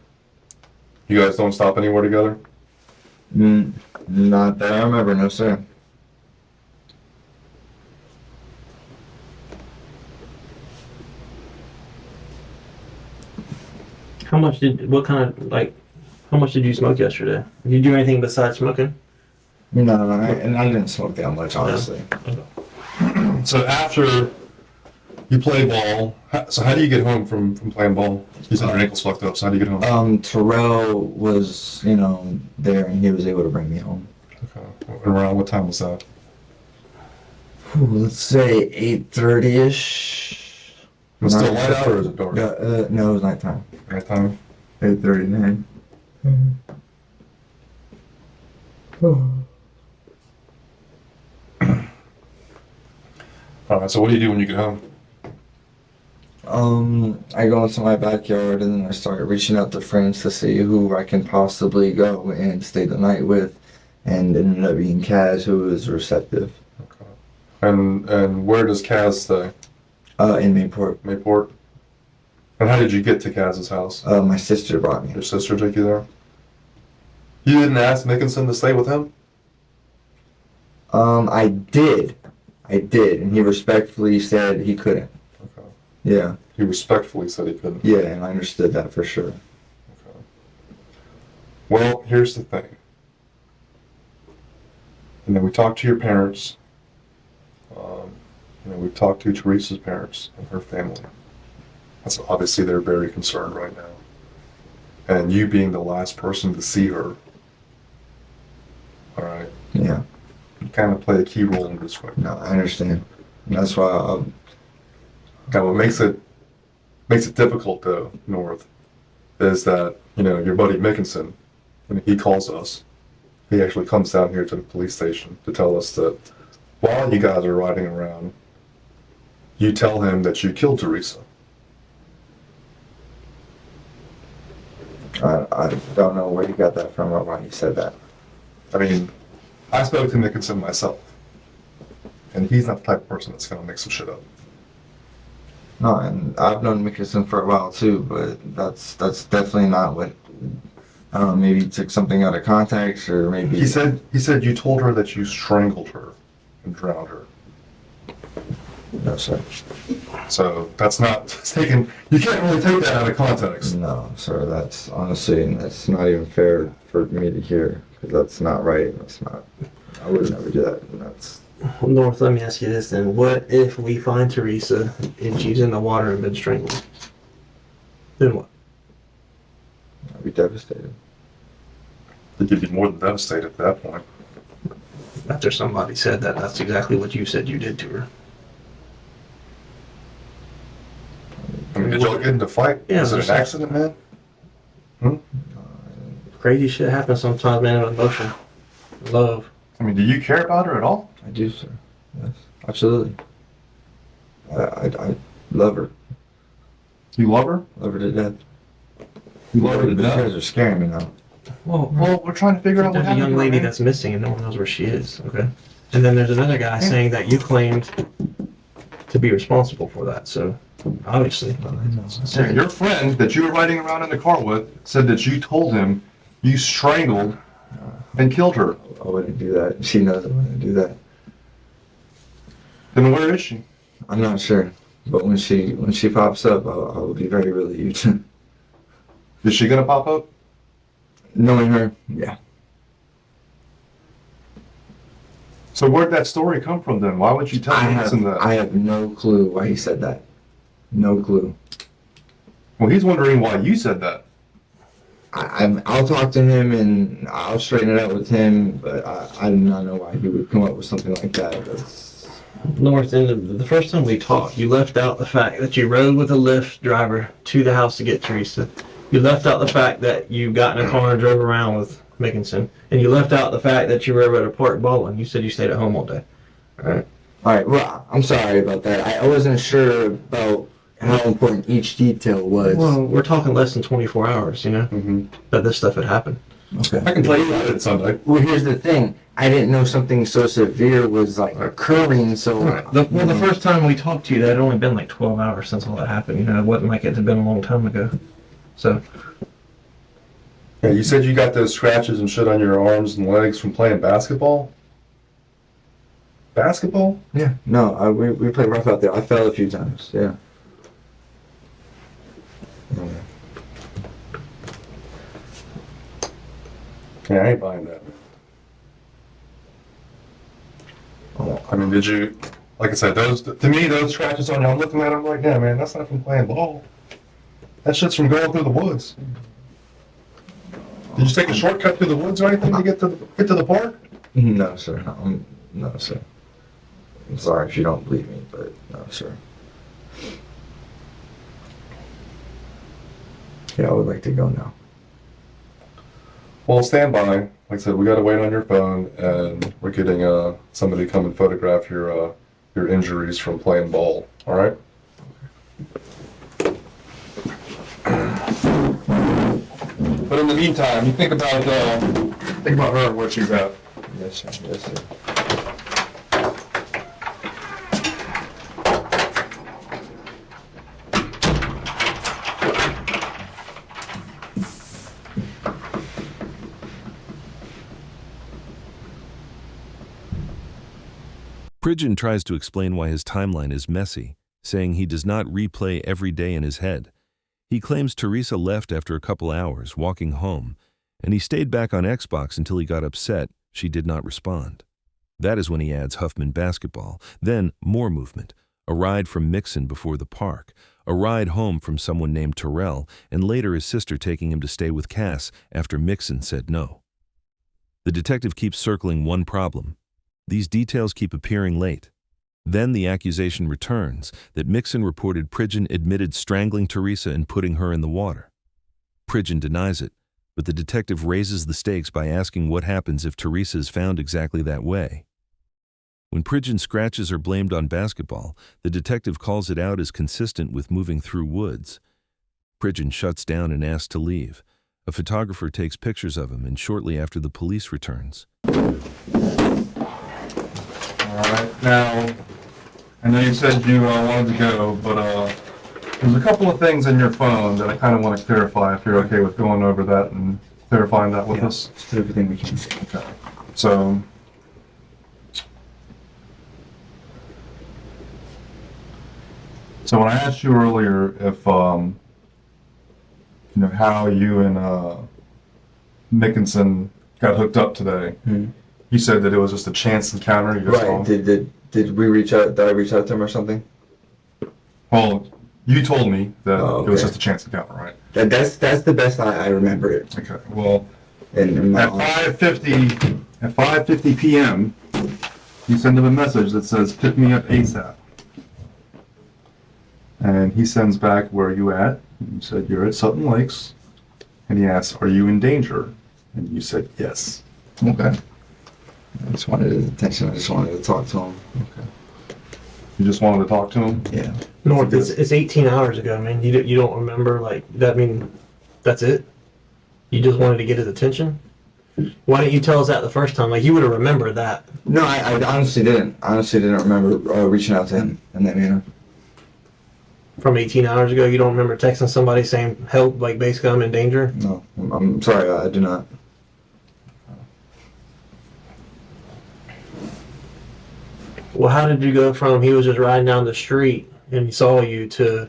You guys don't stop anywhere together? Not that I remember, no, sir. How much did you smoke yesterday? Did you do anything besides smoking? No, and I didn't smoke that much, honestly. So after you play ball, so how do you get home from playing ball? You said your ankle's fucked up, so how do you get home? Terrell was, there, and he was able to bring me home. Okay. And around what time was that? Let's say 8:30ish. It was still light out or is it dark? No, it was nighttime. Nighttime? 8:39. Alright, so what do you do when you get home? I go into my backyard and then I start reaching out to friends to see who I can possibly go and stay the night with, and it ended up being Kaz, who was receptive. Okay. And where does Kaz stay? In Mayport. Mayport? And how did you get to Kaz's house? My sister brought me. Your sister took you there? You didn't ask Mickinson to stay with him? I did, and he respectfully said he couldn't. Okay. Yeah. He respectfully said he couldn't? Yeah, and I understood that for sure. Okay. Well, here's the thing. And then we talked to your parents. We've talked to Teresa's parents and her family. That's obviously they're very concerned right now. And you being the last person to see her, all right, Yeah. you kind of play a key role in this right now. No, I understand. That's why Now, what makes it difficult though, North, is that your buddy Mickinson, when he calls us, he actually comes down here to the police station to tell us that while you guys are riding around, you tell him that you killed Teresa. I don't know where you got that from or why you said that. I mean, I spoke to Mickinson myself. And he's not the type of person that's gonna make some shit up. No, and I've known Mickelson for a while too, but that's definitely not what. I don't know. Maybe he took something out of context, or maybe He said you told her that you strangled her and drowned her. No, sir. So that's not taken. You can't really take that out of context. No, sir. That's honestly, that's not even fair for me to hear, because that's not right. That's not. I would never do that. And that's. North, let me ask you this then. What if we find Teresa and she's in the water and been strangled? Then what? I'd be devastated. I think you'd be more than devastated at that point. After somebody said that, that's exactly what you said you did to her. I mean, did y'all get into a fight? Yeah, Was it just- an accident, man? Crazy shit happens sometimes, man, with emotion. Love. I mean, do you care about her at all? I do, sir. Yes, absolutely. I love her. You love her? Love her to death. You love her to You guys death? are scaring me now. Well, we're trying to figure out what There's a happened. young to her, lady man. that's missing and no one knows where she is, okay? And then there's another guy saying that you claimed to be responsible for that, so obviously. Yeah, your friend that you were riding around in the car with said that you told him you strangled and killed her. I wouldn't do that. She knows I wouldn't do that. Then where is she? I'm not sure, but when she pops up, I'll be very relieved. Is she gonna pop up? Knowing her, yeah. So where'd that story come from then? Why would you tell Hanson that? I have no clue why he said that. No clue. Well, he's wondering why you said that. I'll talk to him and I'll straighten it out with him, but I do not know why he would come up with something like that. North, in the first time we talked, you left out the fact that you rode with a Lyft driver to the house to get Teresa. You left out the fact that you got in a car and drove around with Mickelson. And you left out the fact that you were at a park bowling. You said you stayed at home all day. Alright? Alright, well, I'm sorry about that. I wasn't sure about how important each detail was. Well, we're talking less than 24 hours, you know, that this stuff had happened. Okay. I can tell you that it's Sunday. Well, here's the thing. I didn't know something so severe was like occurring, so... The first time we talked to you, that had only been like 12 hours since all that happened. You know, it wasn't like it had been a long time ago. So... Yeah, you said you got those scratches and shit on your arms and legs from playing basketball? Basketball? Yeah, no, we played rough out there. I fell a few times, yeah. Yeah, I ain't buying that. I mean, did you, like I said, to me, those scratches on you, I'm looking at them right now, man, that's not from playing ball. That shit's from going through the woods. Did you take a shortcut through the woods or anything to get to the park? No, sir. No, sir. I'm sorry if you don't believe me, but no, sir. Yeah, I would like to go now. Well, stand by. Like I said, we gotta wait on your phone, and we're getting somebody to come and photograph your injuries from playing ball. All right. But in the meantime, you think about her and what she's at. Yes, sir. Yes, sir. Pridgen tries to explain why his timeline is messy, saying he does not replay every day in his head. He claims Teresa left after a couple hours, walking home, and he stayed back on Xbox until he got upset she did not respond. That is when he adds Huffman basketball, then more movement, a ride from Mixon before the park, a ride home from someone named Terrell, and later his sister taking him to stay with Cass after Mixon said no. The detective keeps circling one problem. These details keep appearing late. Then the accusation returns that Mixon reported Pridgen admitted strangling Teresa and putting her in the water. Pridgen denies it, but the detective raises the stakes by asking what happens if Teresa is found exactly that way. When Pridgen scratches are blamed on basketball, the detective calls it out as consistent with moving through woods. Pridgen shuts down and asks to leave. A photographer takes pictures of him, and shortly after the police returns. Alright, now, I know you said you wanted to go, but there's a couple of things in your phone that I kind of want to clarify, if you're okay with going over that and clarifying that with us. Just do everything we can. Okay. So when I asked you earlier if, you know, how you and Nickinson got hooked up today, you said that it was just a chance encounter. You just saw Right. him. Did we reach out? Did I reach out to him or something? Well, you told me that Oh, it was okay. just a chance encounter, right? That's the best I remember it. Okay. Well, And at 5:50 p.m., you send him a message that says, "Pick me up ASAP." And he sends back, "Where are you at?" And you said, "You're at Sutton Lakes." And he asks, "Are you in danger?" And you said, "Yes." Okay. I just wanted his attention. I just wanted to talk to him. Okay. You just wanted to talk to him? Yeah. North, it's 18 hours ago, man. You don't remember, like, that? I mean, that's it? You just wanted to get his attention? Why didn't you tell us that the first time? Like, you would have remembered that. No, I honestly didn't. Honestly didn't remember reaching out to him in that manner. From 18 hours ago, you don't remember texting somebody saying, help, like, basically, I'm in danger? No, I'm sorry. I do not. Well, how did you go from he was just riding down the street and he saw you to...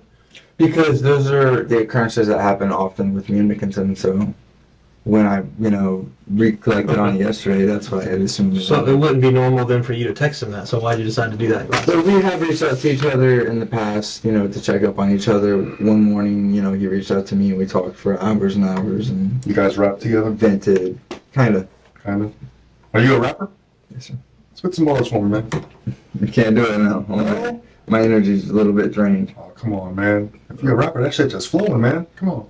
Because those are the occurrences that happen often with me and Nickinson, so when I, recollected on it yesterday, that's what I had assumed. So it wouldn't be normal then for you to text him that, so why'd you decide to do that? So we have reached out to each other in the past, to check up on each other. One morning, he reached out to me and we talked for hours and hours and You guys rap together? vented, kind of. Kind of. Are you a rapper? Yes, sir. Spit some bars for me, man. You can't do it now. No? My energy's a little bit drained. Oh, come on, man. If you're a rapper, that shit just flowing, man. Come on.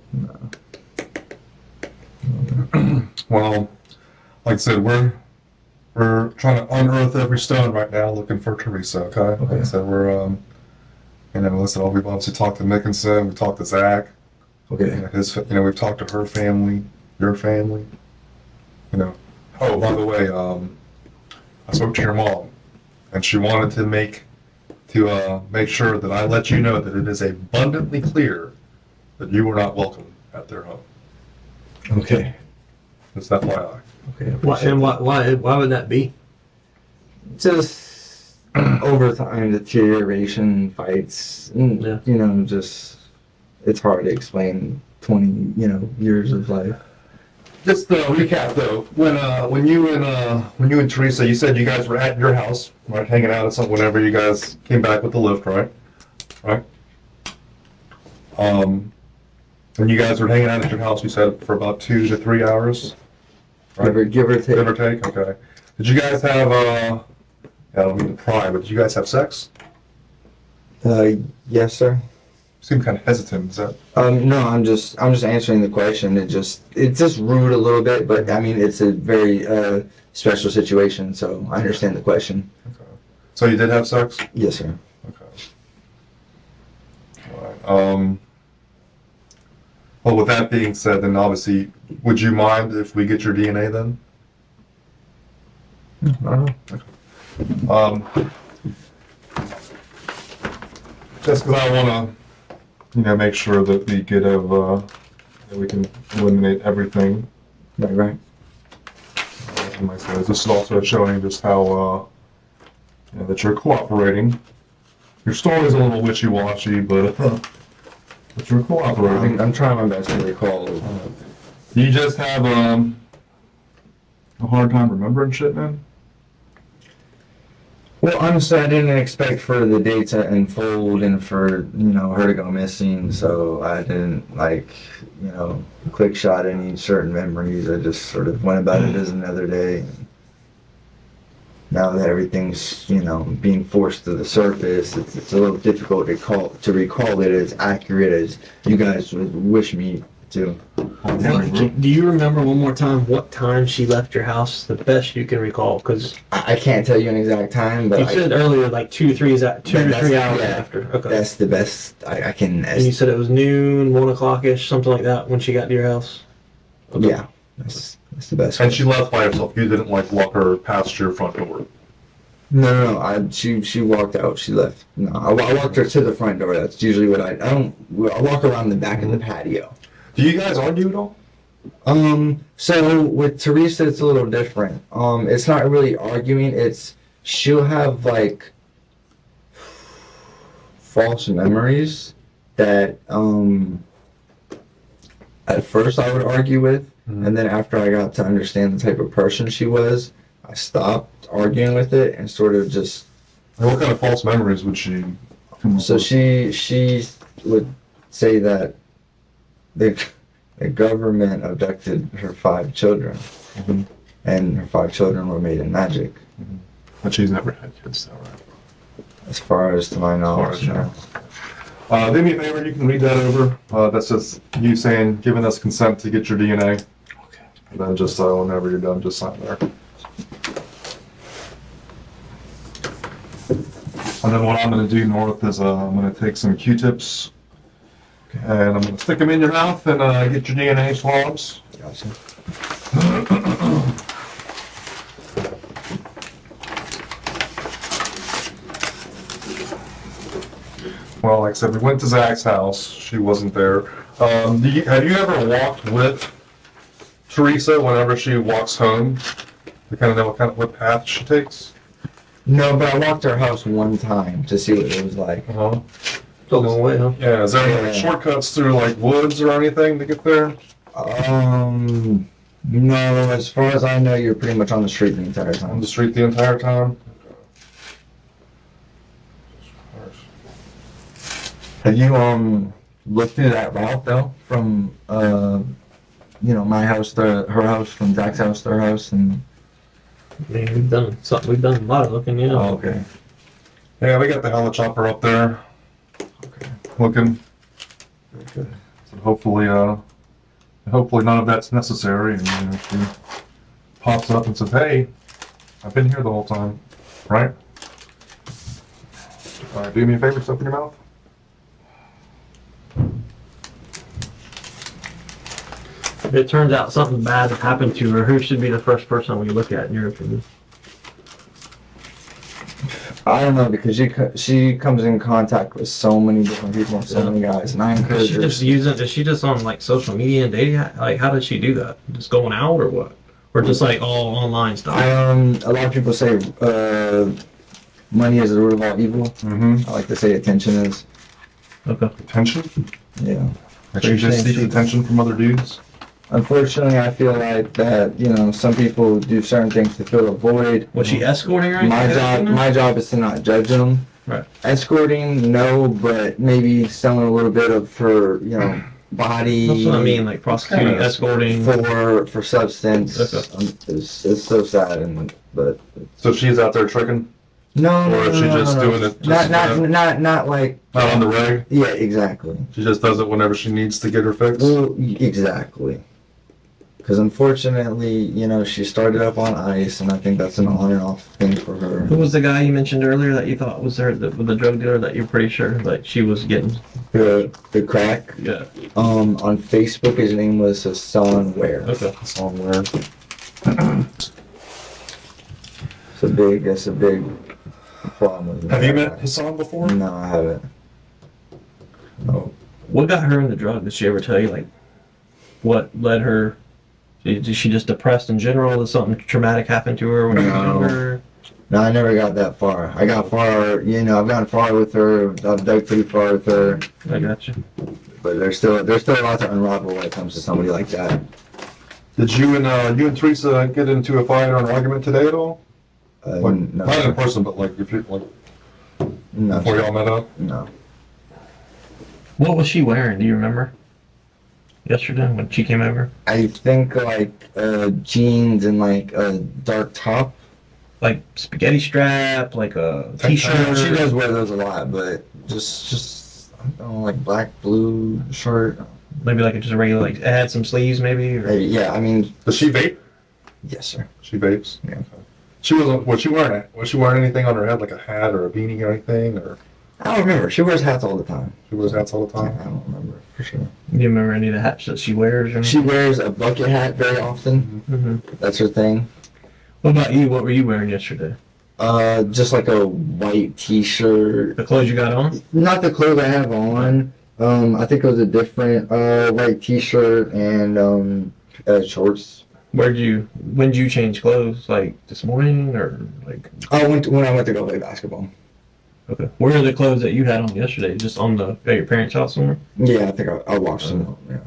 Well, like I said, we're trying to unearth every stone right now, looking for Teresa. Okay. Like I said, we're listen. We've obviously talked to Nickinson. We talked to Zach. Okay. We've talked to her family, your family. Oh, by the way, I spoke to your mom, and she wanted to make sure that I let you know that it is abundantly clear that you were not welcome at their home. Okay. Just FYI. Okay. Why would that be? Just over time, deterioration, fights, Yeah. just it's hard to explain 20, years of life. Just to recap though, when you and Teresa, you said you guys were at your house, right, hanging out or something. Whenever you guys came back with the lift, right? And you guys were hanging out at your house, you said, for about 2 to 3 hours, right? Give or take. Give or take. Okay. Did you guys have I don't mean to pry, but did you guys have sex? Yes, sir. You seem kind of hesitant. Is that? No, I'm just answering the question. It's just rude a little bit, but I mean it's a very special situation, so I understand the question. Okay. So you did have sex? Yes, sir. Okay. All right. Well, with that being said, then obviously, would you mind if we get your DNA then? Just because I want to, make sure that we get that we can eliminate everything. Right. And like I said, this is also showing just how that you're cooperating. Your story is a little wishy-washy, but you're cooperating. I'm trying my best to recall. You just have a hard time remembering shit, man? Well, honestly, I didn't expect for the day to unfold and for, her to go missing, so I didn't, quick shot any certain memories. I just sort of went about it as another day. Now that everything's, being forced to the surface, it's a little difficult to recall it as accurate as you guys would wish me to. Do you remember one more time what time she left your house? The best you can recall, because I can't tell you an exact time, but you said earlier like 2 to 3 hours after. Okay. That's the best I can. And you said it was noon, 1 o'clock-ish, something like that, when she got to your house. Okay. Yeah, that's the best. And she left by herself. You didn't walk her past your front door. No. She walked out. She left. No, I walked her to the front door. That's usually what I walk around the back of the patio. Do you guys argue at all? So with Teresa, it's a little different. It's not really arguing. It's she'll have like false memories that at first I would argue with, and then after I got to understand the type of person she was, I stopped arguing with it and sort of just. And what kind of false memories would she? So she would say that the government abducted her 5 children, and her 5 children were made in magic. But she's never had kids, though, right? As far as to my knowledge, no. Do me a favor, you can read that over. That's just you saying, giving us consent to get your DNA. Okay. And then just whenever you're done, just sign there. And then what I'm going to do, North, is I'm going to take some Q-tips and I'm going to stick them in your mouth and get your DNA swabs. Gotcha. Well, like I said, we went to Zach's house. She wasn't there. Have you ever walked with Teresa whenever she walks home? To kind of know what path she takes? No, but I walked to her house one time to see what it was like. Uh-huh. It's a long way, huh? Yeah, is there any like, shortcuts through like woods or anything to get there? No, as far as I know, you're pretty much on the street the entire On time. the street the entire time? Have you looked through that route though, from my house to her house, from Zach's house to her house, and? I mean, we've done something. We've done a lot of looking, yeah. Oh, okay. Yeah, we got the helicopter up there. Okay. Looking. Very good. So hopefully none of that's necessary, and she pops up and says, "Hey, I've been here the whole time," right? All right, do me a favor, just open your mouth. If it turns out something bad happened to her, who should be the first person we look at in your opinion? I don't know, because she comes in contact with so many different people, so many guys, and I encourage her. Is she just on like social media and dating? Like, how does she do that? Just going out or what? Or just like all online stuff? A lot of people say money is the root of all evil. I like to say attention is. Okay. Attention? Yeah. Like she just seeks attention from other dudes? Unfortunately, I feel like that, some people do certain things to fill a void. Was she escorting her? My job is to not judge them. Right. Escorting, no, but maybe selling a little bit of her, body. That's what I mean, like prostituting, escorting. For substance. Okay. It's so sad, but. So she's out there tricking? No, or is she just doing it? Not like. Not on the reg? Yeah, exactly. She just does it whenever she needs to get her fix? Well, exactly. Because unfortunately, she started up on ice, and I think that's an on and off thing for her. Who was the guy you mentioned earlier that you thought was there, the drug dealer that you're pretty sure like she was getting? The crack? Yeah. On Facebook, his name was Sutton Lakes. Okay. Sutton Lakes. That's a big problem. Have you met Hassan before? No, I haven't. No. What got her in the drug? Did she ever tell you, like, what led her? Is she just depressed in general? Did something traumatic happen to her when you were younger? No, I never got that far. I got far, I've gotten far with her. I've dug pretty far with her. I got you. But there's still a lot to unravel when it comes to somebody like that. Did you and Teresa get into a fight or an argument today at all? No. Not in person, but like before y'all met up? No. What was she wearing? Do you remember? Yesterday when she came over? I think like jeans and like a dark top. Like spaghetti strap, like a t-shirt. She does wear those a lot, but just I don't know, like black, blue shirt. Maybe like just a regular, like it had some sleeves maybe? Or? Maybe, yeah, I mean. Does she vape? Yes, sir. She vapes? Yeah. Was she wearing anything on her head, like a hat or a beanie or anything, or? I don't remember. She wears hats all the time. She wears hats all the time? I don't remember for sure. Do you remember any of the hats that she wears? Or she wears a bucket hat very often. Mm-hmm. That's her thing. What about you? What were you wearing yesterday? Just like a white T-shirt. The clothes you got on? Not the clothes I have on. I think it was a different white T-shirt and shorts. When did you change clothes? Like this morning or like? When I went to go play basketball. Okay. Where are the clothes that you had on yesterday? Just at your parents' house somewhere? Yeah, I think I washed them. Yeah.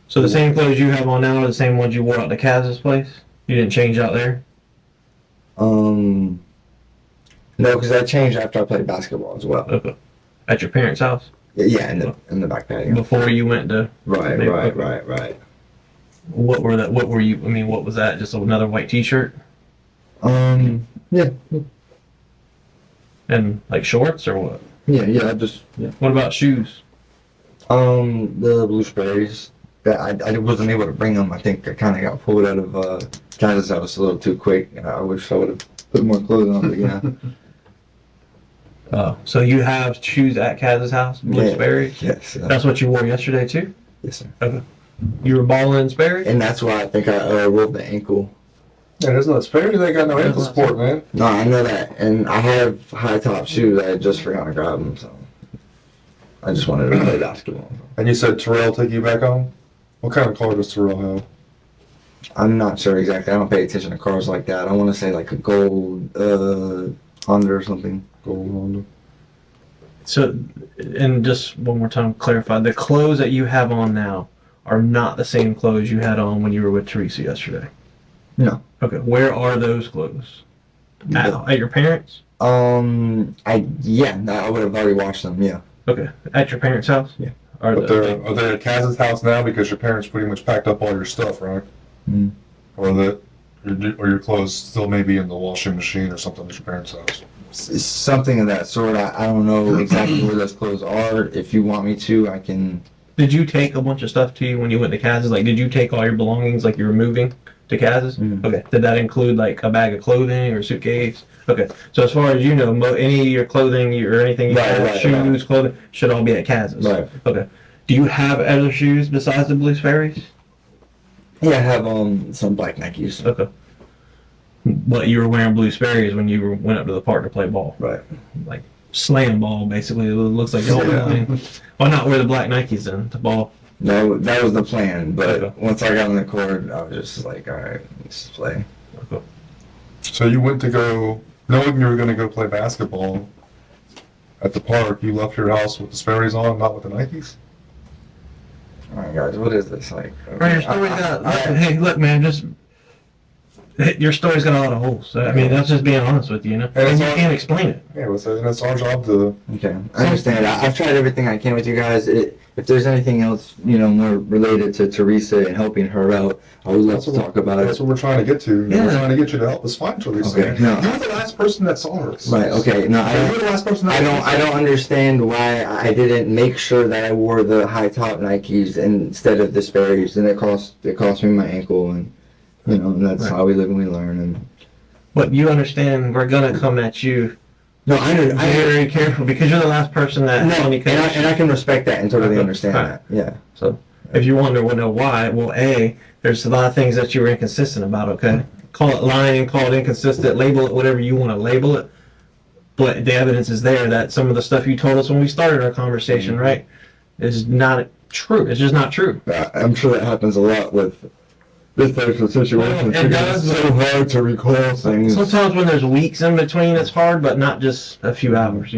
So the same clothes you have on now are the same ones you wore out to Kaz's place? You didn't change out there? No, because I changed after I played basketball as well. Okay. At your parents' house? Yeah, in the back patio. Before you went to... Right. What were you, what was that? Just another white T-shirt? Yeah. And like shorts or what? Yeah. What about shoes? The blue Sperry's. I wasn't able to bring them. I think I kind of got pulled out of Kaz's house a little too quick. I wish I would have put more clothes on, but yeah. So you have shoes at Kaz's house? Blue Sperry's? Yes. That's what you wore yesterday too? Yes, sir. Okay. You were balling in Sperry's? And that's why I think I rolled the ankle. Yeah, there's no Sperry's. They got no ankle support, man. No, I know that. And I have high top shoes. I just forgot to grab them, so I just wanted to play basketball. And you said Terrell took you back home? What kind of car does Terrell have? I'm not sure exactly. I don't pay attention to cars like that. I want to say like a gold Honda or something. Gold Honda. So, and just one more time, clarify, the clothes that you have on now are not the same clothes you had on when you were with Teresa yesterday? No. Okay, where are those clothes? At your parents'? I would have already washed them, yeah. Okay, at your parents' house? Yeah. But are they at Kaz's house now because your parents pretty much packed up all your stuff, right? Mm. Or your clothes still may be in the washing machine or something at your parents' house? Something of that sort. I don't know exactly where those clothes are. If you want me to, I can. Did you take a bunch of stuff to you when you went to Kaz's? Like, did you take all your belongings like you were moving to Kaz's? Mm. Okay. Did that include like a bag of clothing or suitcase? Okay. So as far as you know, any of your clothing or anything you have, shoes, clothing, should all be at Kaz's. Right. Okay. Do you have other shoes besides the Blue Sperry's? Yeah, I have some black Nikes. Okay. But you were wearing Blue Sperry's when you went up to the park to play ball. Right. Like slam ball, basically. It looks like the whole thing. Why not wear the black Nikes then to ball? No, that was the plan. But Okay. once I got on the court, I was just like, all right, let's play. Okay. So you went to go, knowing you were going to go play basketball at the park, you left your house with the Sperry's on, not with the Nikes? Oh my gosh, what is this like? Right, your story's hey, look, man, your story's got a lot of holes. I mean, that's just being honest with you, you know? And you can't explain it. Yeah, it's our job to... Okay, I understand. I've tried everything I can with you guys. If there's anything else, more related to Teresa and helping her out, I would love to talk about it. That's what we're trying to get to. Yeah. We're trying to get you to help us find Teresa. Okay, no. You're the last person that saw her. Right. Okay. No, You're the last person that I don't understand why I didn't make sure that I wore the high top Nikes instead of the Sperry's, and it cost me my ankle, and and that's how we live and we learn. And But you understand, we're gonna come at you. no, I Very careful because you're the last person that. no, and I can respect that and totally understand that. Yeah. So if you wonder, why? Well, there's a lot of things that you were inconsistent about. Okay, call it lying, call it inconsistent, label it whatever you want to label it. But the evidence is there that some of the stuff you told us when we started our conversation, right, is not true. It's just not true. I'm sure that happens a lot with this type of situation. Well, it does, It's so hard to recall things. Sometimes when there's weeks in between, it's hard, but not just a few hours,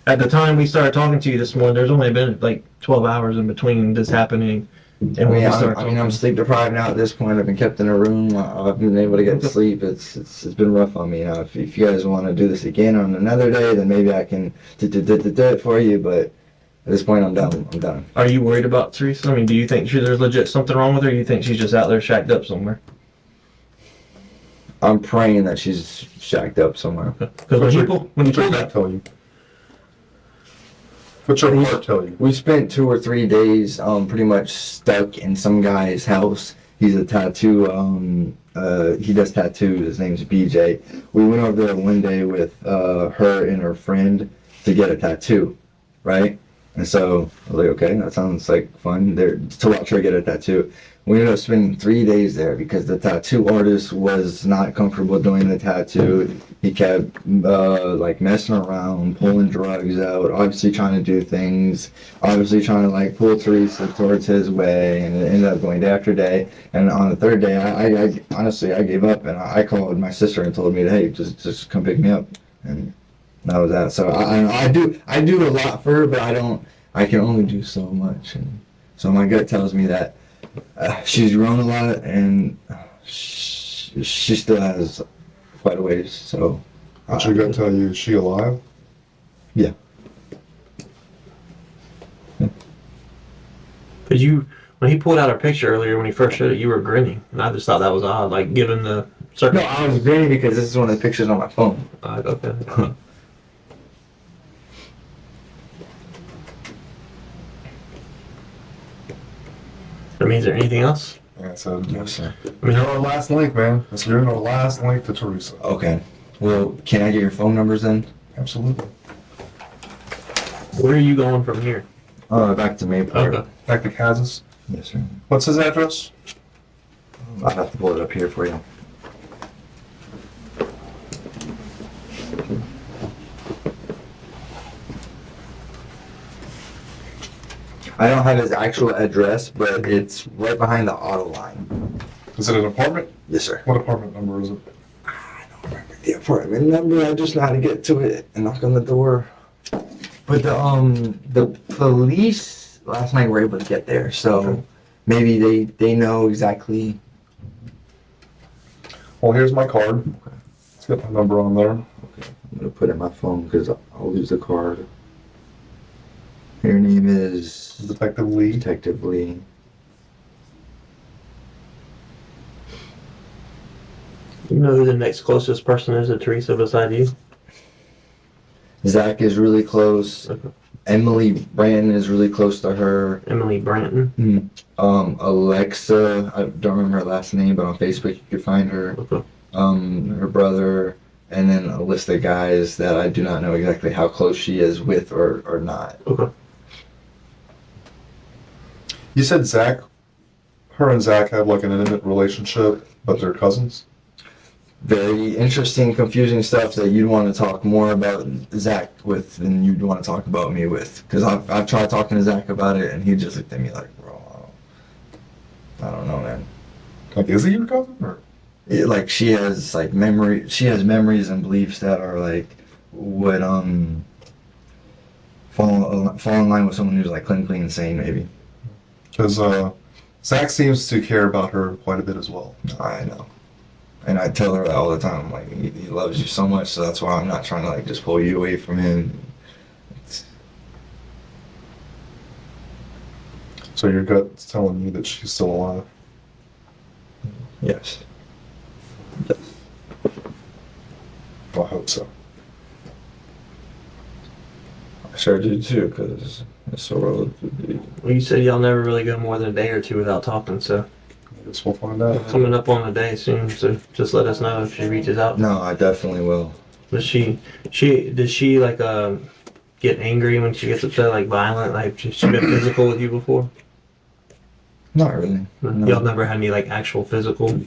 At the time we started talking to you this morning, there's only been like 12 hours in between this happening and when we started talking. I'm sleep deprived now at this point. I've been kept in a room. I've been able to get sleep. It's been rough on me. Now, if you guys want to do this again on another day, then maybe I can do it for you, but at this point, I'm done. Are you worried about Teresa? I mean, do you think there's legit something wrong with her, or you think she's just out there shacked up somewhere? I'm praying that she's shacked up somewhere. Because when you pull that, tell you? What's your heart tell you? We spent 2 or 3 days pretty much stuck in some guy's house. He's a tattoo, he does tattoos. His name's BJ. We went over there one day with her and her friend to get a tattoo, right? And so I was like, okay, that sounds like fun. There to watch her get a tattoo. We ended up spending 3 days there because the tattoo artist was not comfortable doing the tattoo. He kept like messing around, pulling drugs out, obviously trying to do things, obviously trying to like pull Teresa towards his way, and it ended up going day after day. And on the third day, I honestly I gave up and I called my sister and told me, hey, just come pick me up, and that was that. So I do a lot for her, but I can only do so much, and so my gut tells me that she's grown a lot, and she still has quite a ways. So What's your gut tell you? Is she alive? Yeah. But you, when he pulled out our picture earlier, when he first showed it, you were grinning, and I just thought that was odd, like given the No, circumstances. I was grinning because this is one of the pictures on my phone. Okay. I mean, is there anything else? Yeah, so Yes, sir. you're our last link, man. You're our last link to Teresa. Okay. Well, can I get your phone numbers then? Absolutely. Where are you going from here? Back to Mayport. Okay. Back to Kansas. Yes, sir. What's his address? I'll have to pull it up here for you. I don't have his actual address, but it's right behind the auto line. Is it an apartment? Yes, sir. What apartment number is it? I don't remember the apartment number. I just know how to get to it and knock on the door. But the police last night were able to get there, so Okay. maybe they know exactly. Well, here's my card. It's got my number on there. I'm gonna put it in my phone because I'll lose the card. Your name is Detective Lee. Detective Lee. You know who the next closest person is to Teresa beside you? Zach is really close. Okay. Emily Brandon is really close to her. Emily Branton. Alexa, I don't remember her last name, but on Facebook you could find her. Okay. Her brother, and then a list of guys that I do not know exactly how close she is with or not. Okay. You said Zach, her and Zach have like an intimate relationship, but they're cousins? Very interesting, confusing stuff that you'd want to talk more about Zach with than you'd want to talk about me with. Because I've tried talking to Zach about it, and he just looked at me like, bro, I don't know, man. Like, is he your cousin? Or? Like she has memories and beliefs that are like would fall in line with someone who's like clinically insane, maybe. Because Zach seems to care about her quite a bit as well. I know. And I tell her that all the time. Like, he loves you so much, so that's why I'm not trying to like just pull you away from him. So your gut's telling you that she's still alive? Yes. Well, I hope so. I sure do too, because it's so relative. Well, you said y'all never really go more than a day or two without talking, so I guess we'll find out. coming up on a day soon, so just let us know if she reaches out. No, I definitely will. Does she like get angry when she gets upset, like violent, like she been physical with you before? Not really. No. Y'all never had any like actual physical?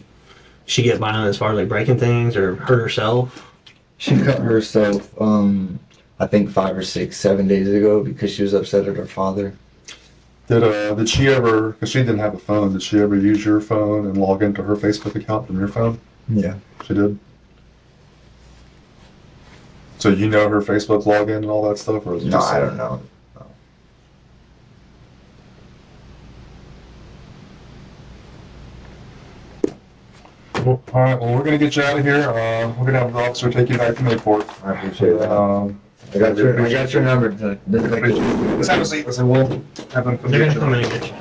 She get violent as far as like breaking things or hurt herself? She cut herself, I think 5 or 6, 7 days ago because she was upset at her father. Did she ever, because she didn't have a phone, did she ever use your phone and log into her Facebook account from your phone? Yeah. She did? So you know her Facebook login and all that stuff? Or is it No, just I don't know. All right, well, we're going to get you out of here. We're going to have the officer take you back to Mayport. I appreciate that. I got your number. Let's have a seat. Let's say we'll have them come They're get gonna come you. in and get you.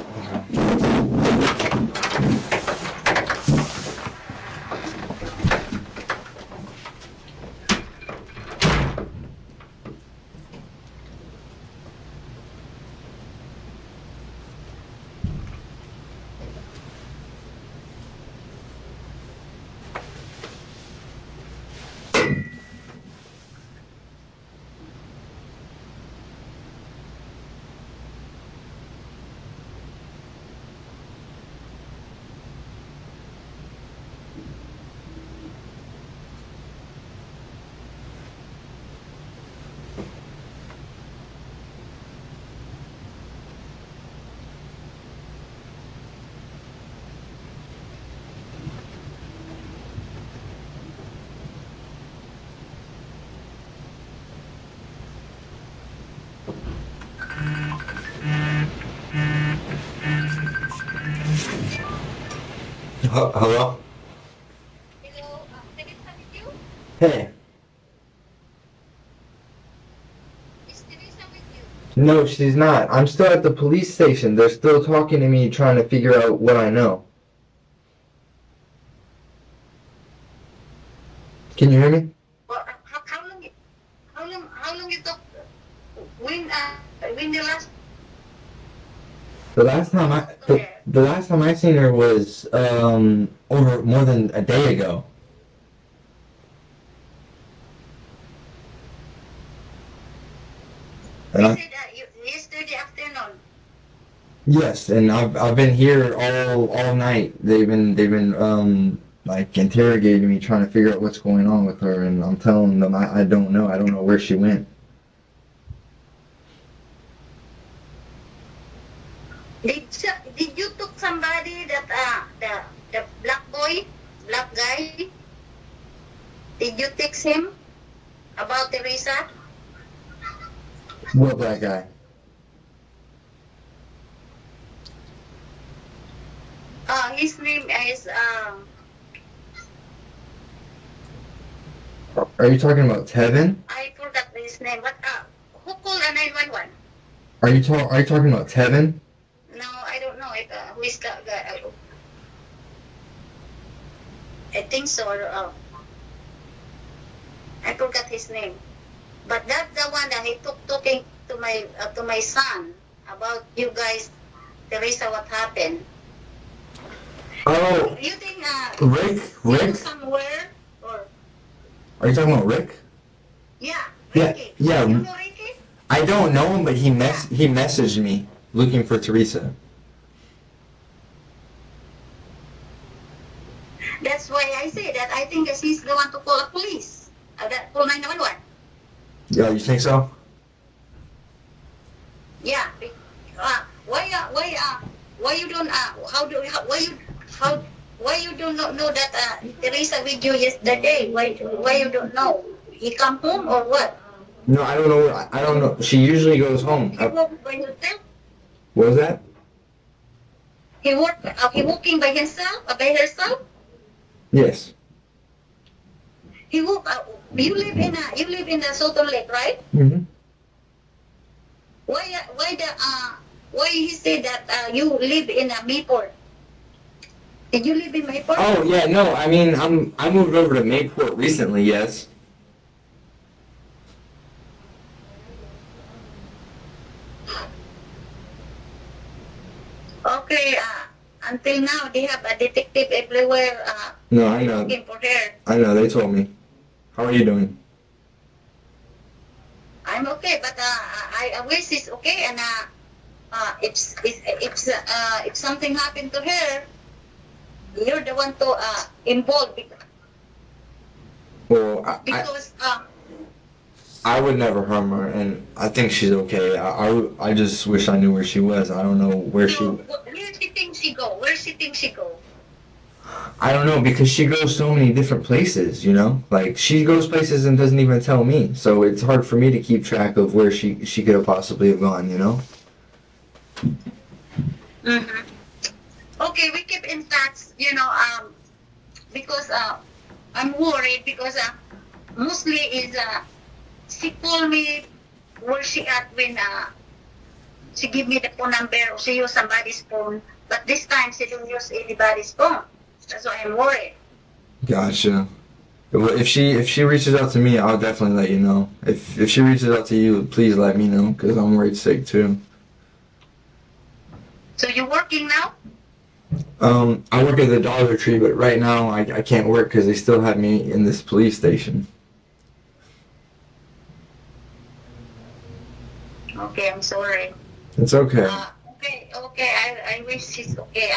Hello? Hello, Teresa with you? Hey. Is Teresa with you? No, she's not. I'm still at the police station. They're still talking to me, trying to figure out what I know. Can you hear me? Well, how long you talk? When the last? The last time the last time I seen her was over more than a day ago. And You said yesterday afternoon. yes, and I've been here all night. They've been like interrogating me, trying to figure out what's going on with her, and I'm telling them I don't know. I don't know where she went. Did you took somebody that the black guy? Did you text him about Teresa? What black guy? His name is Are you talking about Tevin? I forgot his name. But who called 911? Are you talking about Tevin? No, I don't know if who is that guy. I think so. I forgot his name. But that's the one that he took talking to my son about you guys, Teresa. What happened? Oh, You think Rick? you Rick? somewhere or Are you talking about Rick? yeah, Yeah, Ricky. yeah. You know Ricky? I don't know him, but he messaged me looking for Teresa. That's why I say that I think that he's the one to call the police. That call 911. Yeah, you think so? Yeah. Why you don't why you do not know that Teresa with you yesterday? Why you don't know? He come home or what? No, I don't know. I don't know. She usually goes home. He walk by himself. What was that? He walking by himself, by herself. Yes. He walk. You live in the Sutton Lake, right? Mhm. Why he said that you live in a Mayport? Did you live in Mayport? Oh yeah, no. I mean, I moved over to Mayport recently. Yes. Okay. Until now, they have a detective everywhere. No, I know. Looking for her. I know. They told me. How are you doing? I'm okay, but I wish it's okay. And if something happened to her, you're the one to involved Well, because I would never harm her, and I think she's okay. I just wish I knew where she was. I don't know where she. where she thinks she go? Where she thinks she go? I don't know because she goes so many different places. You know, like she goes places and doesn't even tell me. So it's hard for me to keep track of where she could have possibly have gone. You know. Mm-hmm. Okay, we keep in touch. Because I'm worried because mostly is she called me where she at when she give me the phone number or she use somebody's phone, but this time she don't use anybody's phone. That's why I'm worried. Gotcha. Well, if she reaches out to me, I'll definitely let you know. If she reaches out to you, please let me know because I'm worried sick too. So you're working now? I work at the Dollar Tree, but right now I can't work because they still have me in this police station. Okay, I'm sorry. It's okay. Okay. I wish she's okay.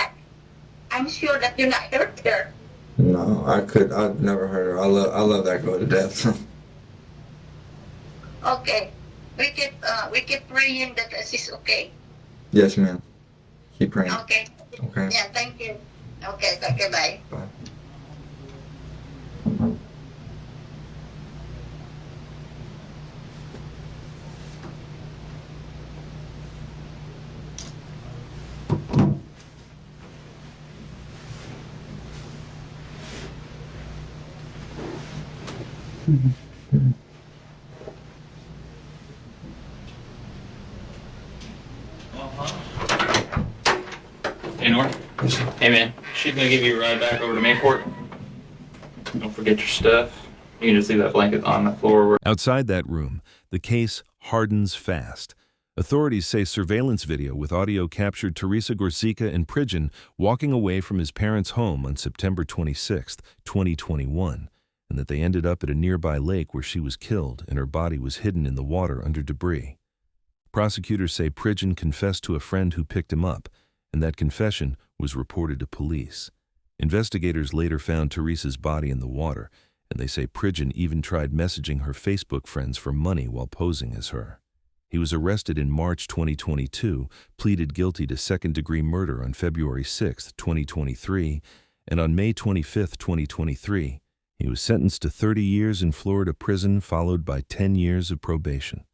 I'm sure that you're not hurt her. No, I'd never hurt her. I love that girl to death. Okay, we keep praying that she's okay. Yes, ma'am. Keep praying. Okay. Okay. Yeah, thank you. Okay, bye. Bye. Hey, North. Hey, man. She's gonna give you a ride back over to Mayport. Don't forget your stuff. You can just leave that blanket on the floor. Outside that room, the case hardens fast. Authorities say surveillance video with audio captured Teresa Gorczyca and Pridgen walking away from his parents' home on September 26, 2021, and that they ended up at a nearby lake where she was killed and her body was hidden in the water under debris. Prosecutors say Pridgen confessed to a friend who picked him up, and that confession was reported to police. Investigators later found Teresa's body in the water, and they say Pridgen even tried messaging her Facebook friends for money while posing as her. He was arrested in March 2022, pleaded guilty to second-degree murder on February 6, 2023, and on May 25, 2023, he was sentenced to 30 years in Florida prison followed by 10 years of probation.